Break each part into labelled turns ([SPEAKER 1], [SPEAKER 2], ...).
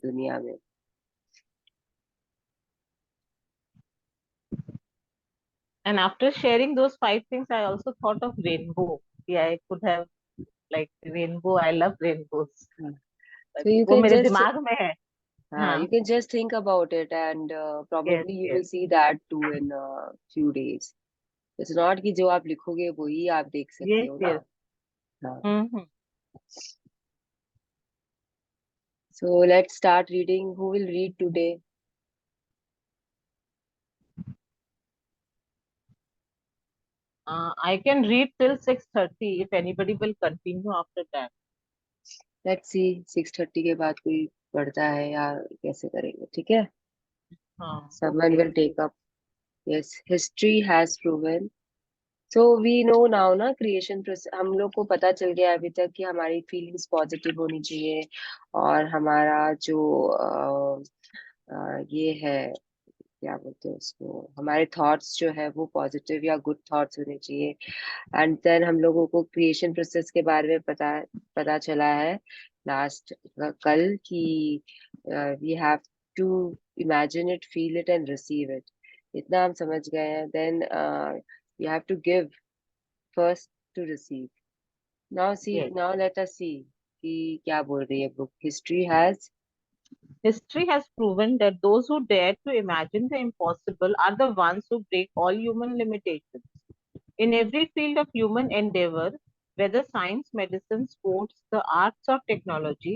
[SPEAKER 1] दुनिया में।
[SPEAKER 2] And after sharing those five things, I also thought of rainbow. Yeah, I could have like rainbow. I love rainbows.
[SPEAKER 1] So you
[SPEAKER 2] वो
[SPEAKER 1] can
[SPEAKER 2] मेरे
[SPEAKER 1] just,
[SPEAKER 2] दिमाग में है.
[SPEAKER 1] you
[SPEAKER 2] हाँ.
[SPEAKER 1] can just think about it, and
[SPEAKER 2] Yes,
[SPEAKER 1] probably you
[SPEAKER 2] yes,
[SPEAKER 1] will see that too in a few days. It's not कि जो आप लिखोगे वही आप देख सकते
[SPEAKER 2] yes,
[SPEAKER 1] हो ना।
[SPEAKER 2] yes.
[SPEAKER 1] हाँ।
[SPEAKER 2] Mm-hmm.
[SPEAKER 1] So let's start reading. Who will read today?
[SPEAKER 2] I can read till 6:30 if anybody will continue after that.
[SPEAKER 1] Let's see 6:30 के बाद कोई पढ़ता है या कैसे करेंगे, ठीक है?
[SPEAKER 2] हाँ,
[SPEAKER 1] Someone
[SPEAKER 2] okay.
[SPEAKER 1] will take up. Yes, history has proven. So we know now ना, क्रिएशन प्रोसेस हम लोग को पता चल गया अभी तक कि हमारी फीलिंग्स पॉजिटिव होनी चाहिए, और हमारा जो ये है, क्या बोलते हैं उसको, हमारे थॉट्स जो है वो पॉजिटिव या गुड थॉट्स होने चाहिए। एंड देन हम लोगों को क्रिएशन प्रोसेस के बारे में पता पता चला है लास्ट कल कि we have to imagine it, feel it and receive it. इतना हम समझ गए हैं। Then we have to give first to receive. Now see,
[SPEAKER 2] Yes.
[SPEAKER 1] Now let us see कि क्या बोल रही है book. History has,
[SPEAKER 2] History has proven that those who dare to imagine the impossible are the ones who break all human limitations. In every field of human endeavor, whether science, medicine, sports, the arts, or technology,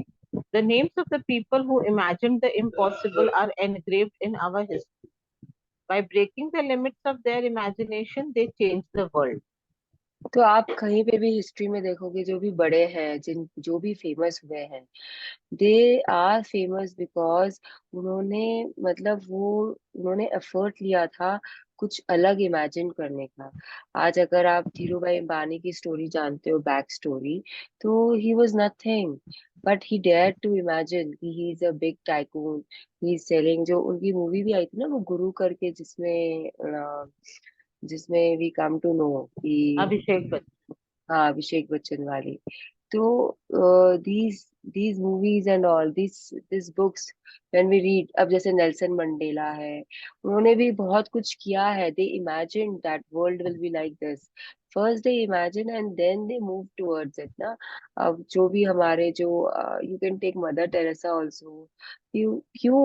[SPEAKER 2] the names of the people who imagined the impossible are engraved in our history. By breaking the limits of their imagination, they changed the world.
[SPEAKER 1] तो आप कहीं पे भी history में देखोगे जो भी बड़े हैं, जिन जो भी फेमस हुए हैं, दे आर फेमस बिकॉज उन्होंने, मतलब वो, उन्होंने एफर्ट लिया था कुछ अलग इमेजिन करने का। आज अगर आप धीरू भाई अंबानी की स्टोरी जानते हो, बैक स्टोरी, तो he was nothing but he dare to imagine कि he is a big tycoon. He is selling, जो उनकी मूवी भी आई थी ना वो गुरु करके, जिसमें वी कम टू नो कि,
[SPEAKER 2] अभिषेक बच्चन.
[SPEAKER 1] हाँ अभिषेक बच्चन वाली। तो these movies and all these books, when we read, अब जैसे नेल्सन मंडेला है, उन्होंने भी बहुत कुछ किया है। they imagined that world will be like this. first they imagine and then they move towards it ना। अब जो भी हमारे जो, you can take mother Teresa also। क्यों क्यों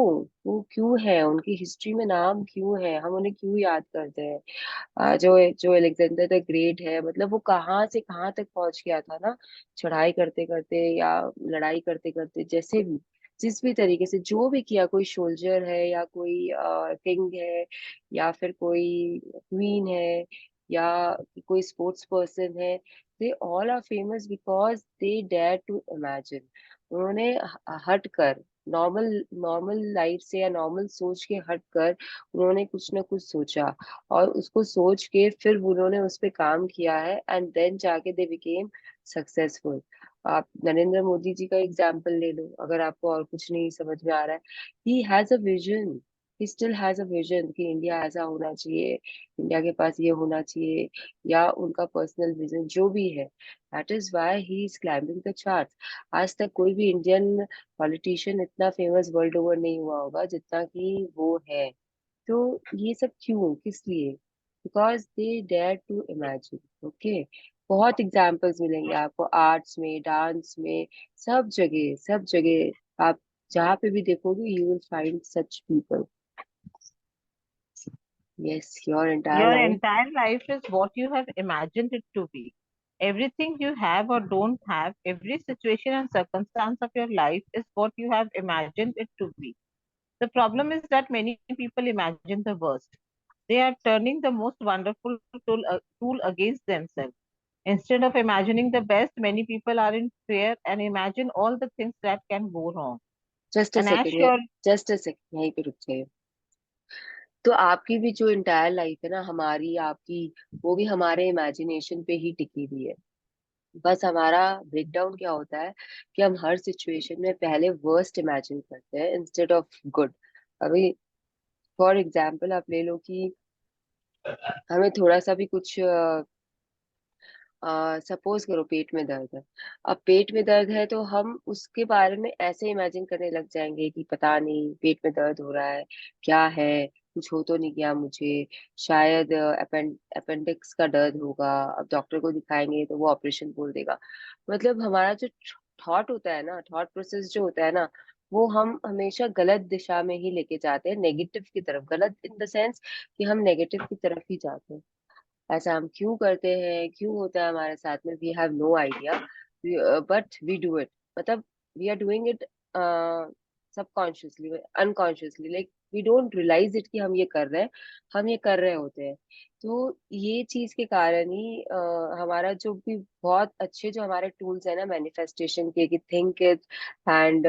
[SPEAKER 1] वो क्यों है, उनकी हिस्ट्री में नाम क्यों है, हम उन्हें क्यों याद करते हैं? जो जो अलेक्जेंडर द ग्रेट है, मतलब वो कहाँ से कहाँ तक पहुंच गया था ना, चढ़ाई करते करते या लड़ाई करते करते, जैसे भी, जिस भी तरीके से जो भी किया, कोई सोल्जर है या कोई किंग है या फिर कोई क्वीन है या कोई स्पोर्ट्स पर्सन है, they all are famous because they dare to imagine. उन्होंने हट कर, नॉर्मल नॉर्मल लाइफ से या नॉर्मल सोच के हट कर उन्होंने कुछ ना कुछ सोचा, और उसको सोच के फिर उन्होंने उस पे काम किया है, एंड देन जाके दे बिकेम सक्सेसफुल। आप नरेंद्र मोदी जी का एग्जाम्पल ले लो, अगर आपको और कुछ नहीं समझ में आ रहा है। He has a vision, he still has a vision कि इंडिया ऐसा होना चाहिए, इंडिया के पास ये होना चाहिए, या उनका पर्सनल विजन जो भी है। That is why he is climbing the charts. आज तक कोई भी इंडियन पॉलिटिशियन इतना फेमस वर्ल्ड ओवर नहीं हुआ होगा जितना कि वो है। तो ये सब क्यों, किस लिए? Because they dare to imagine. Okay, बहुत एग्जाम्पल्स मिलेंगे आपको, आर्ट्स में, डांस में, सब जगह, सब जगह आप जहाँ पे भी देखोगे you will find such people. Yes, your entire
[SPEAKER 2] Your
[SPEAKER 1] life.
[SPEAKER 2] entire life is what you have imagined it to be. Everything you have or don't have, every situation and circumstance of your life is what you have imagined it to be. The problem is that many people imagine the worst. They are turning the most wonderful tool against themselves. Instead of imagining the best, many people are in fear and imagine all the things that can go wrong.
[SPEAKER 1] Just a
[SPEAKER 2] And as
[SPEAKER 1] second,
[SPEAKER 2] sure,
[SPEAKER 1] just a second, यहीं पे रुक जाइए। तो आपकी भी जो entire life है ना, हमारी आपकी, वो भी हमारे इमेजिनेशन पे ही टिकी हुई है। बस हमारा ब्रेकडाउन क्या होता है कि हम हर सिचुएशन में पहले वर्स्ट इमेजिन करते हैं इंस्टेड ऑफ गुड। अभी फॉर एग्जाम्पल आप ले लो कि हमें थोड़ा सा भी कुछ सपोज करो पेट में दर्द है। अब पेट में दर्द है तो हम उसके बारे में ऐसे इमेजिन करने लग जाएंगे कि पता नहीं पेट में दर्द हो रहा है, क्या है, कुछ हो तो नहीं गया मुझे, शायद अपेंडिक्स का दर्द होगा। अब डॉक्टर को दिखाएंगे तो वो ऑपरेशन बोल देगा। मतलब हमारा जो थॉट होता है ना, थॉट प्रोसेस जो होता है ना, वो हम हमेशा गलत दिशा में ही लेके जाते हैं, नेगेटिव की तरफ। गलत इन द सेंस कि हम नेगेटिव की तरफ ही जाते हैं। ऐसा हम क्यों करते हैं, क्यों होता है हमारे साथ में, we have no idea, but we do it. मतलब we are doing it subconsciously, unconsciously, like we don't realise it कि हम ये कर रहे हैं, हम ये कर रहे होते हैं। तो ये चीज के कारण ही हमारा जो भी बहुत अच्छे जो हमारे टूल्स है ना मैनिफेस्टेशन के, कि थिंक इट एंड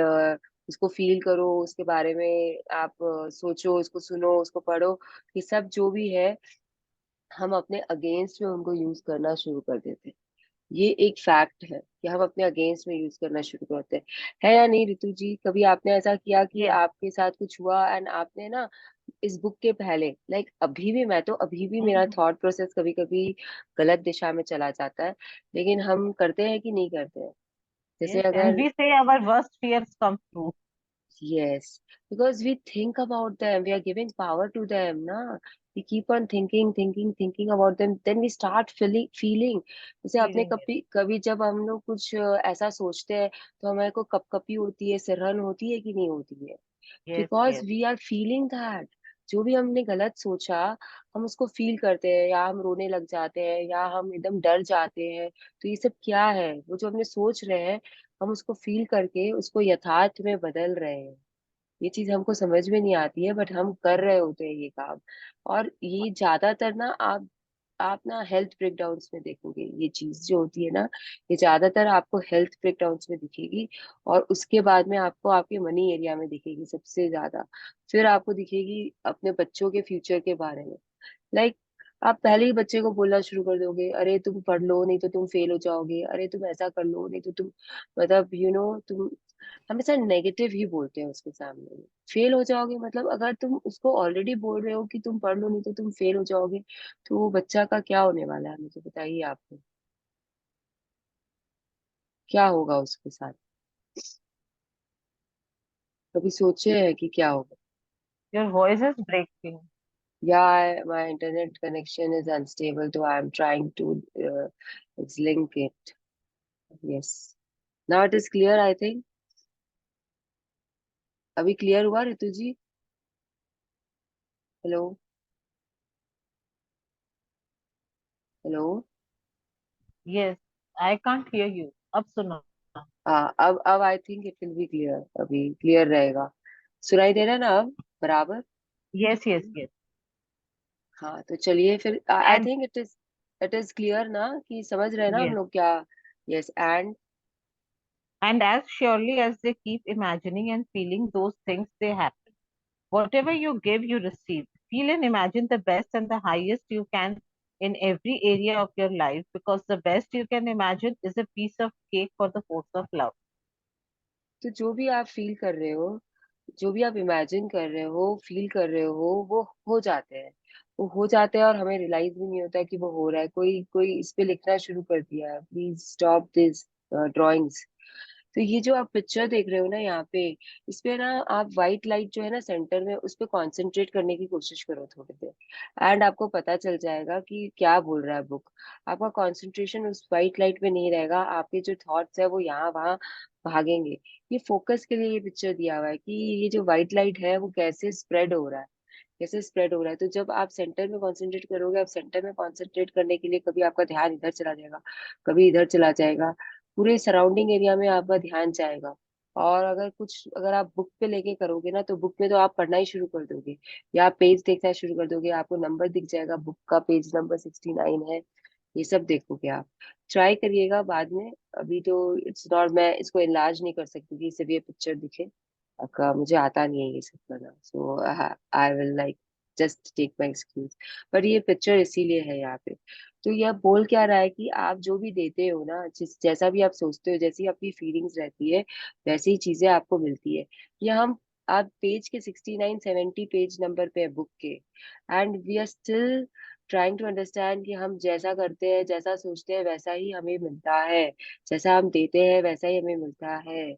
[SPEAKER 1] उसको फील करो, उसके बारे में आप सोचो, उसको सुनो, उसको पढ़ो, ये सब जो भी है हम अपने अगेंस्ट में उनको यूज करना शुरू कर देते हैं। ये एक फैक्ट है कि हम अपने अगेंस्ट में यूज करना शुरू करते हैं। है या नहीं ऋतु जी? कभी आपने ऐसा किया कि
[SPEAKER 2] Yes.
[SPEAKER 1] आपके साथ कुछ हुआ एंड आपने ना इस बुक के पहले, लाइक अभी भी, मैं तो अभी भी मेरा
[SPEAKER 2] Mhm.
[SPEAKER 1] थॉट प्रोसेस कभी कभी गलत दिशा में चला जाता है, लेकिन हम करते हैं कि नहीं करते हैं? जैसे
[SPEAKER 2] Yes. And
[SPEAKER 1] अगर,
[SPEAKER 2] we say our worst fears come true.
[SPEAKER 1] yes, because we think about them, we are giving power to them, na? We keep on thinking, thinking, thinking about them, then we start feeling. जैसे आपने
[SPEAKER 2] Feeling it.
[SPEAKER 1] कभी कभी जब हम लोग कुछ ऐसा सोचते हैं तो हमारे को कपकपी होती है, सिरहन होती है कि नहीं होती है?
[SPEAKER 2] Yes.
[SPEAKER 1] Because
[SPEAKER 2] Yes.
[SPEAKER 1] We are feeling that. जो भी हमने गलत सोचा, हम उसको फील करते हैं, या हम रोने लग जाते हैं, या हम एकदम डर जाते हैं। तो ये सब क्या है? वो जो हमने सोच रहे हैं, हम उसको फील करके उसको यथार्थ में बदल रहे हैं। ये चीज हमको समझ में नहीं आती है, बट हम कर रहे होते हैं ये काम। और ये ज्यादातर ना आप ना हेल्थ ब्रेकडाउन्स में देखोगे, ये चीज जो होती है ना, ये ज्यादातर आपको हेल्थ ब्रेकडाउन्स में दिखेगी। और उसके बाद में आपको आपके मनी एरिया में दिखेगी सबसे ज्यादा। फिर आपको दिखेगी अपने बच्चों के फ्यूचर के बारे में। लाइक आप पहले ही बच्चे को बोलना शुरू कर दोगे, अरे तुम पढ़ लो नहीं तो तुम फेल हो जाओगे, अरे तुम ऐसा कर लो नहीं तो तुम, मतलब तुम हमेशा नेगेटिव ही बोलते हैं उसके सामने में। फेल हो जाओगे मतलब, अगर तुम उसको ऑलरेडी बोल रहे हो कि तुम पढ़ लो नहीं तो तुम फेल हो जाओगे, तो वो बच्चा का क्या होने वाला है, मुझे बताइए आपको, क्या होगा उसके साथ? कभी सोचे हैं कि क्या होगा?
[SPEAKER 2] Your voice is breaking.
[SPEAKER 1] Yeah, my internet connection is unstable, so I'm trying to link it. Yes. Now it is clear, I think. अभी क्लियर हुआ Ritu ji? Hello? Hello?
[SPEAKER 2] Yes. I can't hear you. अब सुनो.
[SPEAKER 1] हाँ, अब I think it will be clear, अभी clear रहेगा। सुनाई दे रहा है ना अब बराबर?
[SPEAKER 2] Yes. Yes. Yes.
[SPEAKER 1] हाँ, तो चलिए फिर, आई
[SPEAKER 2] And
[SPEAKER 1] think it is clear ना, कि समझ रहे हैं ना हम
[SPEAKER 2] yes.
[SPEAKER 1] लोग क्या? Yes and,
[SPEAKER 2] And as surely as they keep imagining and feeling those things, they happen. Whatever you give, you receive. Feel and imagine the best and the highest you can in every area of your life, because the best you can imagine is a piece of cake for the force of love.
[SPEAKER 1] तो जो भी आप feel कर रहे हो, जो भी आप इमेजिन कर रहे हो, फील कर रहे वो हो जाते हैं। वो हो जाते हैं और हमें रियलाइज भी नहीं होता कि वो हो रहा है। कोई कोई इस पे लिखना शुरू कर दिया, प्लीज स्टॉप दिस ड्राइंग्स। तो ये जो आप पिक्चर देख रहे हो ना यहाँ पे, इस पे ना आप व्हाइट लाइट जो है ना सेंटर में, उस पे कॉन्सेंट्रेट करने की कोशिश करो थोड़ी देर, एंड आपको पता चल जाएगा कि क्या बोल रहा है बुक। आपका कंसंट्रेशन उस व्हाइट लाइट में नहीं रहेगा, आपके जो थॉट्स है वो यहाँ वहाँ भागेंगे। ये फोकस के लिए ये पिक्चर दिया हुआ है कि ये जो व्हाइट लाइट है वो कैसे स्प्रेड हो रहा है, कैसे स्प्रेड हो रहा है। तो जब आप सेंटर में कंसंट्रेट करोगे, आप सेंटर में कंसंट्रेट करने के लिए कभी आपका ध्यान इधर चला जाएगा, कभी इधर चला जाएगा, पूरे सराउंडिंग एरिया में आपका ध्यान जाएगा। और अगर आप बुक पे लेके करोगे ना, तो बुक में तो आप पढ़ना ही शुरू कर दोगे, या आप पेज देखना शुरू कर दोगे, आपको नंबर दिख जाएगा, बुक का पेज नंबर 69 है, ये सब देखोगे आप। ट्राई करिएगा बाद में। अभी तो इट्स नॉट, मैं इसको इनलार्ज नहीं कर सकती कि सिर्फ ये पिक्चर दिखे, का मुझे आता नहीं है ये सब करना, so I will like just take my excuse. पर ये पिक्चर इसीलिए है यहाँ पे। तो यह बोल क्या रहा है कि आप जो भी देते हो ना, जैसा भी आप सोचते हो, जैसी आपकी फीलिंग्स रहती है, वैसी ही चीजें आपको मिलती है। ये हम, आप पेज के 69 70 पेज नंबर पे है बुक के, and we are still trying to understand कि हम जैसा करते हैं, जैसा सोचते हैं, वैसा ही हमें मिलता है, जैसा हम देते हैं वैसा ही हमें मिलता है।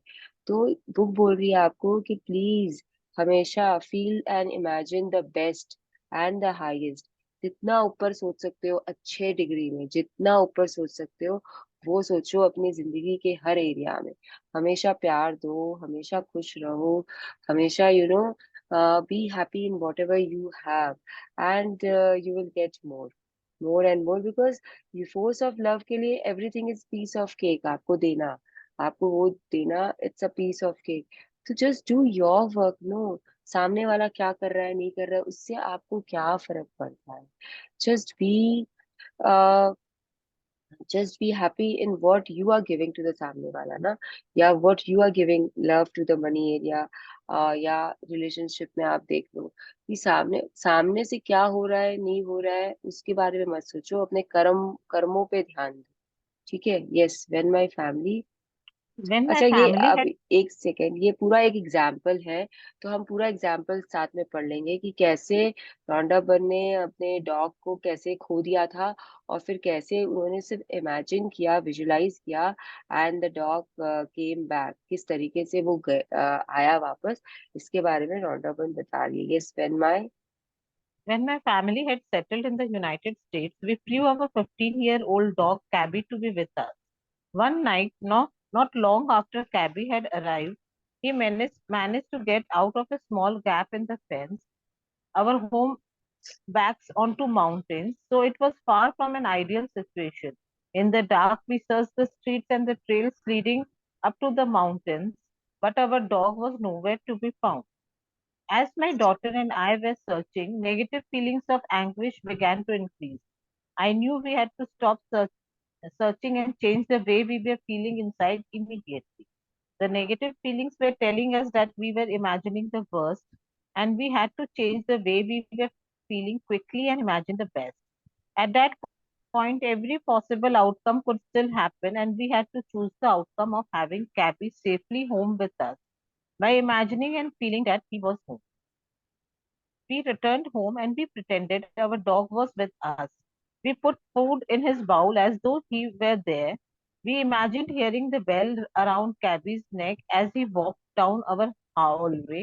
[SPEAKER 1] तो बुक बोल रही है आपको कि प्लीज हमेशा feel and imagine the best and the highest. जितना ऊपर सोच सकते हो अच्छे डिग्री में, जितना ऊपर सोच सकते हो वो सोचो अपनी जिंदगी के हर एरिया में। हमेशा प्यार दो, हमेशा खुश रहो, हमेशा be happy in whatever you have, and you will get more and more, because ये फोर्स ऑफ लव के लिए everything is piece of cake. आपको देना, आपको वो देना, it's a piece of cake. तो just do your work. No, सामने वाला क्या कर रहा है नहीं कर रहा है उससे आपको क्या फर्क पड़ता है। Just be just be happy in what you are giving to the सामने वाला ना, या what you are giving love to the money area, या रिलेशनशिप में आप देख लो कि सामने सामने से क्या हो रहा है नहीं हो रहा है उसके बारे में मत सोचो, अपने कर्मों पे ध्यान दो। ठीक है। Yes, when my family.
[SPEAKER 2] When my
[SPEAKER 1] अच्छा, ये
[SPEAKER 2] family
[SPEAKER 1] अब
[SPEAKER 2] had
[SPEAKER 1] एक सेकेंड, ये पूरा एक एग्जाम्पल है, तो हम पूरा एग्जाम्पल साथ में पढ़ लेंगे कि कैसे रॉन्डा बर्न ने अपने डॉग को कैसे खो दिया था, और फिर कैसे उन्होंने सिर्फ इमेजिन किया, विजुलाइज किया, and the dog came back, किस तरीके से वो आया वापस। इसके बारे में रॉन्डा बर्न बता रही है। Yes,
[SPEAKER 2] when my family had settled in the United States, we flew our 15-year-old dog Cabby to be with us. One night, not long after Cabby had arrived, he managed to get out of a small gap in the fence. Our home backs onto mountains, so it was far from an ideal situation. In the dark, we searched the streets and the trails leading up to the mountains, but our dog was nowhere to be found. As my daughter and I were searching, negative feelings of anguish began to increase. I knew we had to stop searching and change the way we were feeling inside immediately. The negative feelings were telling us that we were imagining the worst, and we had to change the way we were feeling quickly and imagine the best. At that point, every possible outcome could still happen, and we had to choose the outcome of having Cabby safely home with us by imagining and feeling that he was home. We returned home and we pretended our dog was with us. We put food in his bowl as though he were there. We imagined hearing the bell around Cabby's neck as he walked down our hallway.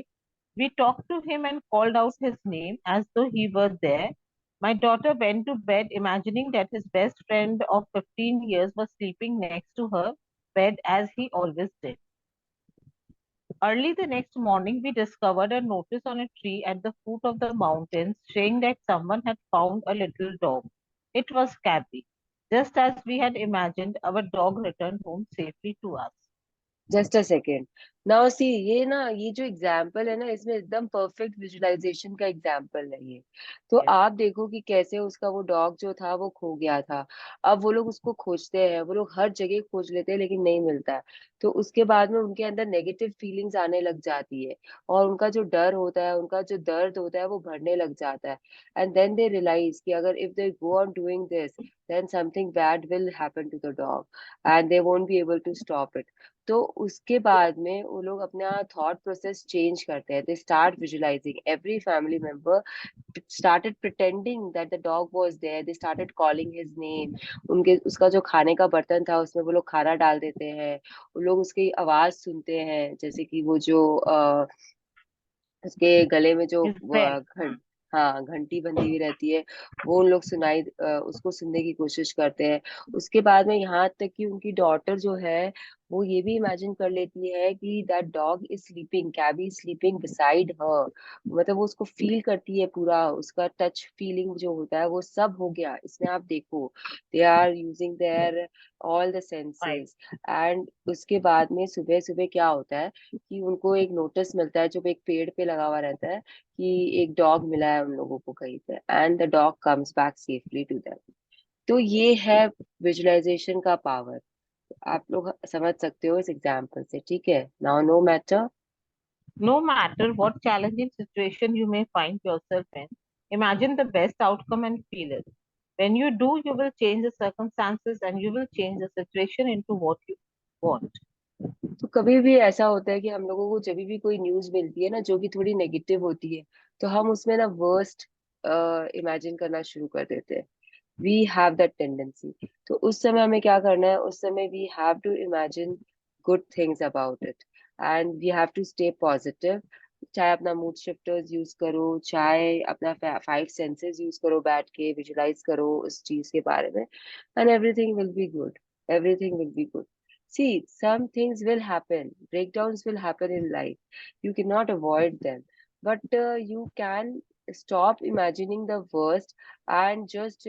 [SPEAKER 2] We talked to him and called out his name as though he were there. My daughter went to bed imagining that his best friend of 15 years was sleeping next to her bed as he always did. Early the next morning, we discovered a notice on a tree at the foot of the mountains saying that someone had found a little dog. It was Cabby. Just as we had imagined, our dog returned home safely to us.
[SPEAKER 1] Just a second. Now see, ये ना, ये जो example है ना, इसमें एकदम perfect visualisation का example है ये। तो
[SPEAKER 2] Yes,
[SPEAKER 1] आप देखो कि कैसे उसका वो डॉग जो था वो खो गया था। अब वो लोग उसको खोजते हैं, वो लोग हर जगह खोज लेते हैं लेकिन नहीं मिलता है। तो उसके बाद में उनके अंदर नेगेटिव फीलिंग्स आने लग जाती है, और उनका जो डर होता है, उनका जो दर्द होता है वो बढ़ने लग जाता है। एंड देन दे रियलाइज कि अगर if they go on doing this, then something bad will happen to the dog and they won't be able to stop it। तो उसके बाद में वो लोग अपना थॉट प्रोसेस चेंज करते हैं। They start visualising, every family member started pretending that the dog was there, they started calling his name। उनके उसका जो खाने का बर्तन था उसमें वो लोग खाना डाल देते हैं। वो लोग उसकी आवाज सुनते हैं, जैसे कि वो जो उसके गले में जो
[SPEAKER 2] his bell.
[SPEAKER 1] हाँ, घंटी बंधी हुई रहती है, वो उन लोग उसको सुनने की कोशिश करते हैं। उसके बाद में यहाँ तक कि उनकी डॉटर जो है वो ये भी इमेजिन कर लेती है कि that dog is sleeping, कैबी is sleeping beside her. मतलब वो उसको फील करती है, पूरा उसका टच फीलिंग जो होता है वो सब हो गया इसमें। आप देखो, they are using their all the
[SPEAKER 2] Right.
[SPEAKER 1] Senses. And उसके बाद में सुबह सुबह क्या होता है कि उनको एक नोटिस मिलता है जो एक पेड़ पे लगा हुआ रहता है कि एक डॉग मिला है उन लोगों को कहीं पे, and the dog comes back safely to them. तो ये है विजुअलाइजेशन का पावर। आप लोग समझ सकते हो इस एग्जाम्पल से। ठीक है। Now no matter.
[SPEAKER 2] No matter what challenging situation you may find yourself in, imagine the best outcome and feel it. When you do, you will change the circumstances and you will change the situation into what you want.
[SPEAKER 1] तो कभी भी ऐसा होता है कि हम लोगों को जब भी कोई न्यूज मिलती है ना जो कि थोड़ी नेगेटिव होती है, तो हम उसमें ना वर्स्ट इमेजिन करना शुरू कर देते हैं। We have that tendency. तो उस समय हमें क्या करना है, उस समय we have to imagine good things about it, and we have to stay positive. चाहे अपना मूड शिफ्टर्स यूज करो, चाहे अपना फाइव सेंसेस यूज करो, बैठ के विजुलाइज करो उस चीज के बारे में, and everything will be good. Everything will be good. See, some things will happen, breakdowns will happen in life. You cannot avoid them, but you can stop imagining the worst and just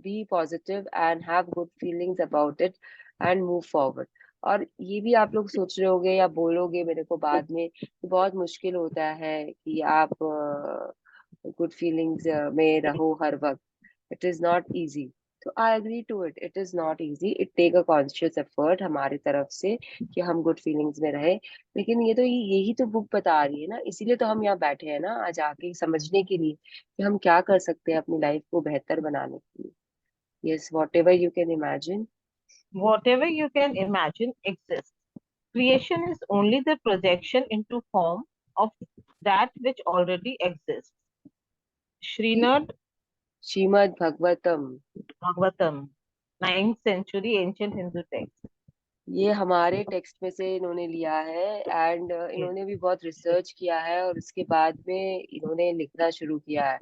[SPEAKER 1] be positive and have good feelings about it and move forward. और ये भी आप लोग सोच रहे होगे या बोलोगे मेरे को बाद में कि बहुत मुश्किल होता है कि आप गुड फीलिंग्स में रहो हर वक्त। It is not easy. तो I agree to it, it is not easy, it take a conscious effort हमारी तरफ से कि हम गुड फीलिंग्स में रहे। लेकिन ये तो यही तो बुक बता रही है ना, इसीलिए तो हम यहाँ बैठे हैं ना आज आके, समझने के लिए कि हम क्या कर सकते हैं अपनी लाइफ को बेहतर बनाने के लिए। Yes, whatever you can imagine.
[SPEAKER 2] Whatever you can imagine exists. Creation is only the projection into form of that which already exists. Srinad
[SPEAKER 1] Shrimad Bhagavatam,
[SPEAKER 2] Bhagavatam, 9th century ancient Hindu text.
[SPEAKER 1] ये हमारे text में से इन्होंने लिया है, and
[SPEAKER 2] Yes.
[SPEAKER 1] इन्होंने भी बहुत रिसर्च किया है और उसके बाद में इन्होंने लिखना शुरू किया है।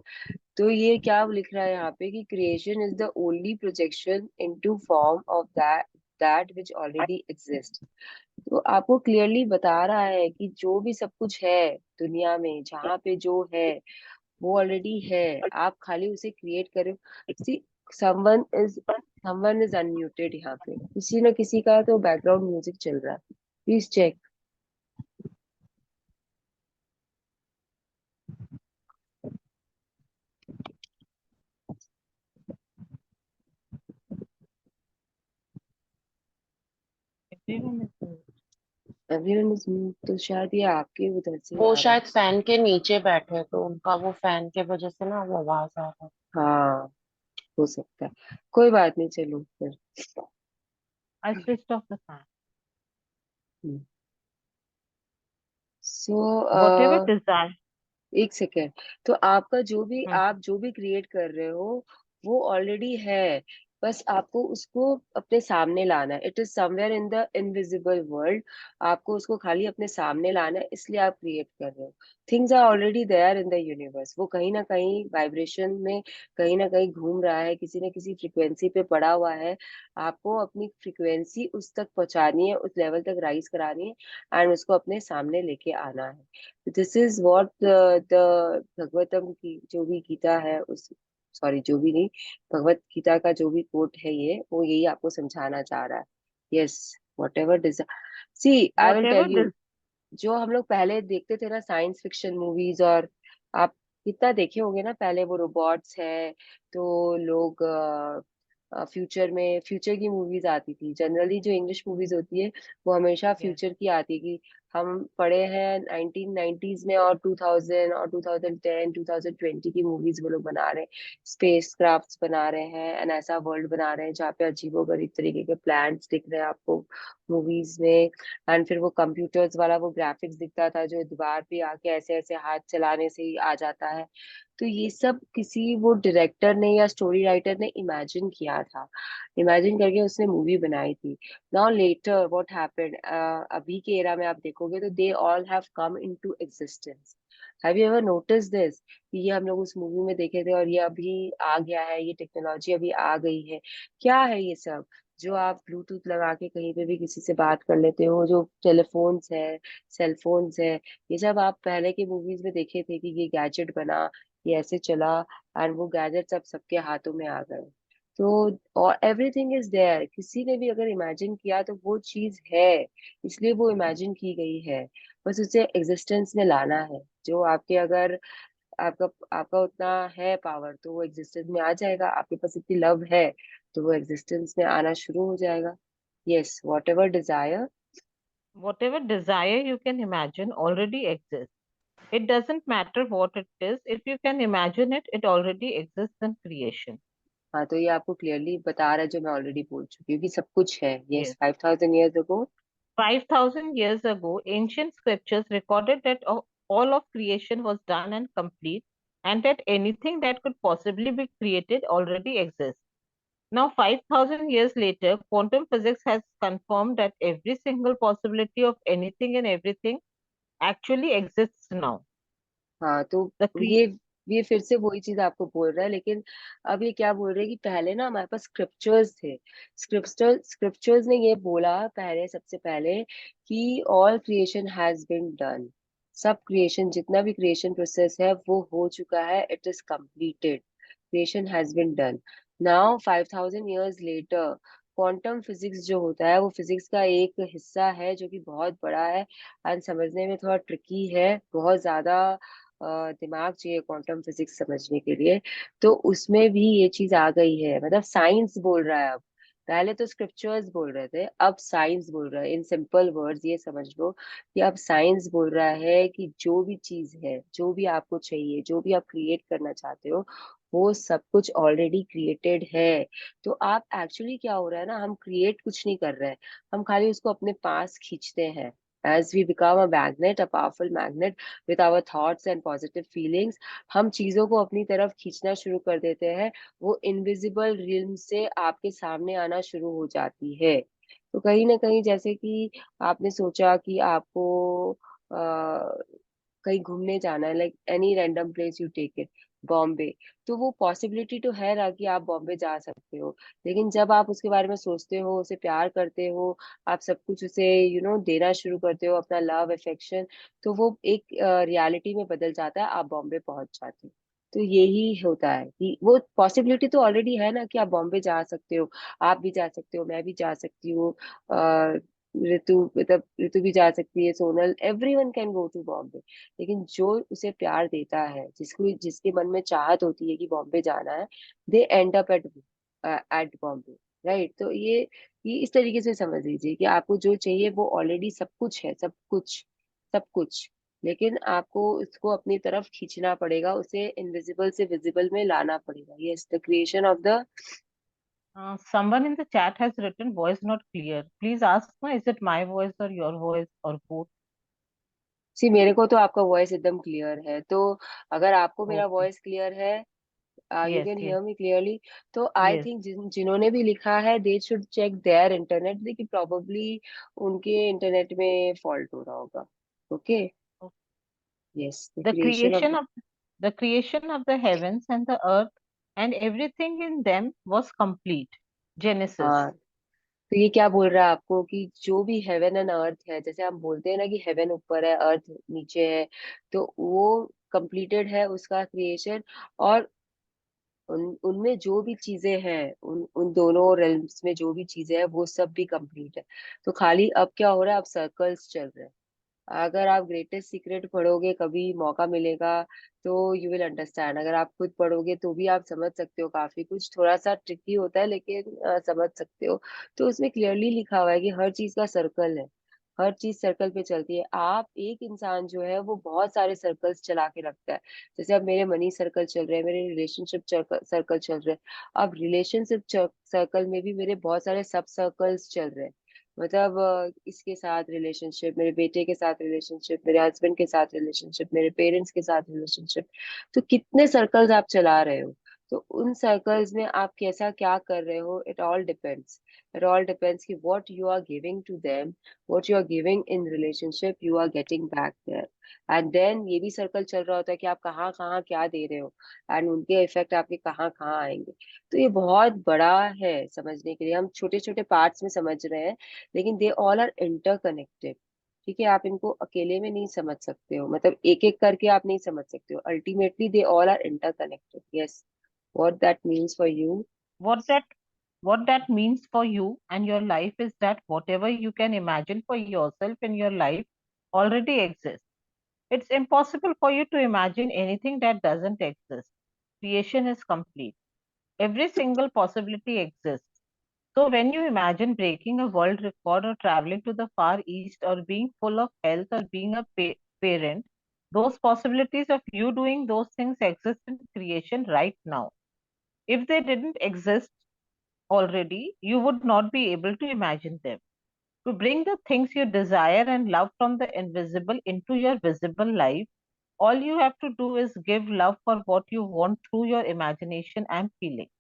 [SPEAKER 1] तो ये क्या लिख रहा है यहाँ पे कि creation is the only projection into form of that which already exist. तो आपको क्लियरली बता रहा है कि जो भी सब कुछ है दुनिया में, जहाँ पे जो है वो ऑलरेडी है, आप खाली उसे क्रिएट करो। See, someone is someone is unmuted यहाँ पे, किसी न किसी का तो बैकग्राउंड म्यूजिक चल रहा है, please check.
[SPEAKER 2] Everyone is good.
[SPEAKER 1] Everyone is mute, तो शायद ये आपके उधर से
[SPEAKER 3] वो
[SPEAKER 1] आ रहा है।
[SPEAKER 3] शायद फैन के नीचे बैठे हैं, तो उनका वो फैन के वजह से ना वो आवाज आ रहा है।
[SPEAKER 1] हाँ, हो सकता है, कोई बात नहीं, चलो फिर।
[SPEAKER 2] I switched off the fan.
[SPEAKER 1] So
[SPEAKER 2] Whatever desire.
[SPEAKER 1] एक सेकेंड। तो आपका जो भी,
[SPEAKER 2] Hmm.
[SPEAKER 1] आप जो भी क्रिएट कर रहे हो वो ऑलरेडी है, बस आपको उसको अपने सामने लाना है। It is somewhere in the invisible world, आपको उसको खाली अपने सामने लाना है, इसलिए आप क्रिएट कर रहे हो। Things are already there in the universe, वो कहीं ना कहीं वाइब्रेशन में कहीं ना कहीं घूम रहा है, किसी न किसी फ्रिक्वेंसी पे पड़ा हुआ है। आपको अपनी फ्रिक्वेंसी उस तक पहुंचानी है, उस लेवल तक राइज करानी है, एंड उसको अपने सामने लेके आना है। This is what the Bhagavatam की जो भी गीता है उस, सॉरी जो भी नहीं, भगवत गीता का जो भी कोट है ये, वो यही आपको समझाना चाह रहा है। Yes, whatever desire. See, I will
[SPEAKER 2] Whatever
[SPEAKER 1] tell you,
[SPEAKER 2] desire.
[SPEAKER 1] जो हम लोग पहले देखते थे ना साइंस फिक्शन मूवीज, और आप कितना देखे होंगे ना, पहले वो रोबोट्स है, तो लोग फ्यूचर में, फ्यूचर की मूवीज आती थी जनरली, जो इंग्लिश मूवीज होती है वो हमेशा
[SPEAKER 2] Yes.
[SPEAKER 1] फ्यूचर की आती है, कि हम पढ़े हैं 1990s में, और 2000 और 2010 2020 की मूवीज वो लोग बना रहे हैं, स्पेस क्राफ्ट्स बना रहे हैं, एंड ऐसा वर्ल्ड बना रहे हैं जहाँ पे अजीबोगरीब तरीके के प्लान्स दिख रहे हैं आपको मूवीज में। एंड फिर वो कंप्यूटर्स वाला वो ग्राफिक्स दिखता था जो दीवार पे आके ऐसे ऐसे हाथ चलाने से ही आ जाता है। तो ये सब किसी वो डायरेक्टर ने या स्टोरी राइटर ने इमेजिन किया था, इमेजिन करके उसने मूवी बनाई थी। नाउ लेटर व्हाट हैपेंड, अभी के एरा में आप देखोगे तो they all have come into existence. Have you ever notice this, कि ये हम लोग उस मूवी में देखे थे और ये अभी आ गया है, ये टेक्नोलॉजी अभी आ गई है। क्या है ये सब, जो आप ब्लूटूथ लगा के कहीं पे भी किसी से बात कर लेते हो, जो टेलीफोन्स है, सेल फोन्स है, ये सब आप पहले के मूवीज में देखे थे कि ये गैजेट बना, ये ऐसे चला, एंड वो गैजेट सब सबके हाथों में आ गए। तो और एवरीथिंग इज देयर, किसी ने भी अगर इमेजिन किया तो वो चीज है, इसलिए वो इमेजिन की गई है। बस उसे एग्जिस्टेंस में लाना है। जो आपके अगर आपका आपका उतना है पावर, तो वो एग्जिस्टेंस में आ जाएगा। आपके पास इतनी लव है तो वो एग्जिस्टेंस में आना शुरू हो जाएगा। Yes, whatever desire.
[SPEAKER 2] Whatever desire you can imagine already exists. It doesn't matter what it is. If you can imagine it, it already exists in creation.
[SPEAKER 1] हाँ, तो ये आपको क्लियरली बता रहा है जो मैं ऑलरेडी बोल चुकी हूँ कि सब कुछ है। Yes,
[SPEAKER 2] Yes.
[SPEAKER 1] 5000 years ago।
[SPEAKER 2] 5,000 years ago, ancient scriptures recorded that all of creation was done and complete. and that anything that could possibly be created already exists. Now, 5,000 years later, quantum physics has confirmed that every single possibility of anything and everything actually exists now.
[SPEAKER 1] हाँ, तो
[SPEAKER 2] The
[SPEAKER 1] ये ये फिर से वही चीज आपको बोल रहा है, लेकिन अब ये क्या बोल रहे हैं कि पहले ना हमारे पास स्क्रिप्चर्स थे। स्क्रिप्चर्स ने ये बोला पहले, सबसे पहले, कि all creation has been done. सब क्रिएशन, जितना भी क्रिएशन प्रोसेस है वो हो चुका है, it is completed, creation has been done. Now 5,000 years later, quantum physics जो होता है वो फिजिक्स का एक हिस्सा है जो कि बहुत बड़ा है एंड समझने में थोड़ा ट्रिकी है, बहुत ज्यादा दिमाग चाहिए क्वांटम फिजिक्स समझने के लिए। तो उसमें भी ये चीज आ गई है, मतलब साइंस बोल रहा है अब। पहले तो स्क्रिप्चर्स बोल रहे थे, अब साइंस बोल रहा है। इन सिंपल वर्ड्स ये समझ लो कि अब साइंस बोल रहा है कि जो भी चीज है, जो भी आपको चाहिए, जो भी आप क्रिएट करना चाहते हो, वो सब कुछ ऑलरेडी क्रिएटेड है। तो आप एक्चुअली क्या हो रहा है ना, हम क्रिएट कुछ नहीं कर रहे हैं, हम खाली उसको अपने पास खींचते हैं। As we become a magnet, a powerful magnet, with our thoughts and positive feelings, हम चीजों को अपनी तरफ खींचना शुरू कर देते हैं। वो इनविजिबल रिल्म से आपके सामने आना शुरू हो जाती है। तो कहीं ना कहीं, जैसे कि आपने सोचा कि आपको कहीं घूमने जाना है, like any random place you take it, Bombay, तो वो पॉसिबिलिटी तो है ना कि आप बॉम्बे जा सकते हो। लेकिन जब आप उसके बारे में सोचते हो, उसे प्यार करते हो, आप सब कुछ उसे देना शुरू करते हो, अपना लव अफेक्शन, तो वो एक रियलिटी में बदल जाता है, आप बॉम्बे पहुंच जाते हो। तो यही होता है कि वो पॉसिबिलिटी तो ऑलरेडी है ना कि आप बॉम्बे जा सकते हो। आप भी जा सकते हो, मैं भी जा सकती हूँ, ऋतु, मतलब ऋतु भी जा सकती है, Sonal, everyone can go to Bombay. लेकिन जो उसे प्यार देता है, जिसको जिसके मन में चाहत होती है कि बॉम्बे जाना है, they end up at Bombay, right. तो ये इस तरीके से समझ लीजिए कि आपको जो चाहिए वो ऑलरेडी सब कुछ है, सब कुछ, सब कुछ। लेकिन आपको उसको अपनी तरफ खींचना पड़ेगा, उसे इनविजिबल से विजिबल में लाना पड़ेगा। Yes, the creation of the.
[SPEAKER 2] someone in the chat has written voice not clear. Please ask, na, is it my voice or your voice or both?
[SPEAKER 1] सी, मेरे को तो आपका वॉइस एकदम क्लियर है, तो अगर आपको मेरा
[SPEAKER 2] Okay.
[SPEAKER 1] वॉइस क्लियर है, you
[SPEAKER 2] Yes,
[SPEAKER 1] can
[SPEAKER 2] yes,
[SPEAKER 1] hear me clearly, तो आई
[SPEAKER 2] yes.
[SPEAKER 1] थिंक जिन्होंने भी लिखा है, they should check their internet, देखिए प्रॉब्ली उनके इंटरनेट में फॉल्ट हो रहा होगा। Okay.
[SPEAKER 2] Okay.
[SPEAKER 1] Yes, the
[SPEAKER 2] The
[SPEAKER 1] creation of
[SPEAKER 2] creation
[SPEAKER 1] the.
[SPEAKER 2] of the creation of the heavens and the earth and everything in them was complete. Genesis.
[SPEAKER 1] हाँ, तो ये क्या बोल रहा है आपको कि जो भी हेवन एंड अर्थ है, जैसे हम बोलते हैं ना कि हेवन ऊपर है, अर्थ नीचे है, तो वो कंप्लीटेड है उसका क्रिएशन। और उनमें जो भी चीजें हैं, उन उन दोनों रेल्म्स में जो भी चीजें हैं, वो सब भी कंप्लीट है। तो खाली अब क्या हो रहा है, अब सर्कल्स चल रहे हैं। अगर आप ग्रेटेस्ट सीक्रेट पढ़ोगे, कभी मौका मिलेगा, तो यू विल अंडरस्टैंड। अगर आप खुद पढ़ोगे तो भी आप समझ सकते हो, काफी कुछ थोड़ा सा ट्रिकी होता है, लेकिन समझ सकते हो। तो उसमें क्लियरली लिखा हुआ है कि हर चीज का सर्कल है, हर चीज सर्कल पे चलती है। आप एक इंसान जो है वो बहुत सारे सर्कल्स चला के रखता है। जैसे अब मेरे मनी सर्कल चल रहे हैं, मेरे रिलेशनशिप सर्कल चल रहे हैं। अब रिलेशनशिप सर्कल में भी मेरे बहुत सारे सब सर्कल्स चल रहे हैं। मतलब इसके साथ रिलेशनशिप, मेरे बेटे के साथ रिलेशनशिप, मेरे हस्बैंड के साथ रिलेशनशिप, मेरे पेरेंट्स के साथ रिलेशनशिप। तो कितने सर्कल्स आप चला रहे हो, तो उन सर्कल्स में आप कैसा क्या कर रहे हो, it all depends. It all depends कि what you are giving to them, what you are giving in relationship, you are getting back there. And then ये भी सर्कल चल रहा होता है कि आप कहाँ कहाँ क्या दे रहे हो, एंड उनके इफेक्ट आपके कहाँ कहाँ आएंगे। तो ये बहुत बड़ा है समझने के लिए, हम छोटे छोटे पार्ट्स में समझ रहे हैं, लेकिन दे ऑल आर इंटरकनेक्टेड। ठीक है, आप इनको अकेले में नहीं समझ सकते हो, मतलब एक एक करके आप नहीं समझ सकते हो, ultimately they all are interconnected. Yes, what that means for you.
[SPEAKER 2] What that what that means for you and your life is that whatever you can imagine for yourself in your life already exists. It's impossible for you to imagine anything that doesn't exist. Creation is complete. Every single possibility exists. So when you imagine breaking a world record or traveling to the far east or being full of health or being a parent, those possibilities of you doing those things exist in creation right now. If they didn't exist already, you would not be able to imagine them. To bring the things you desire and love from the invisible into your visible life, All you have to do is give love for what you want through your imagination and feeling.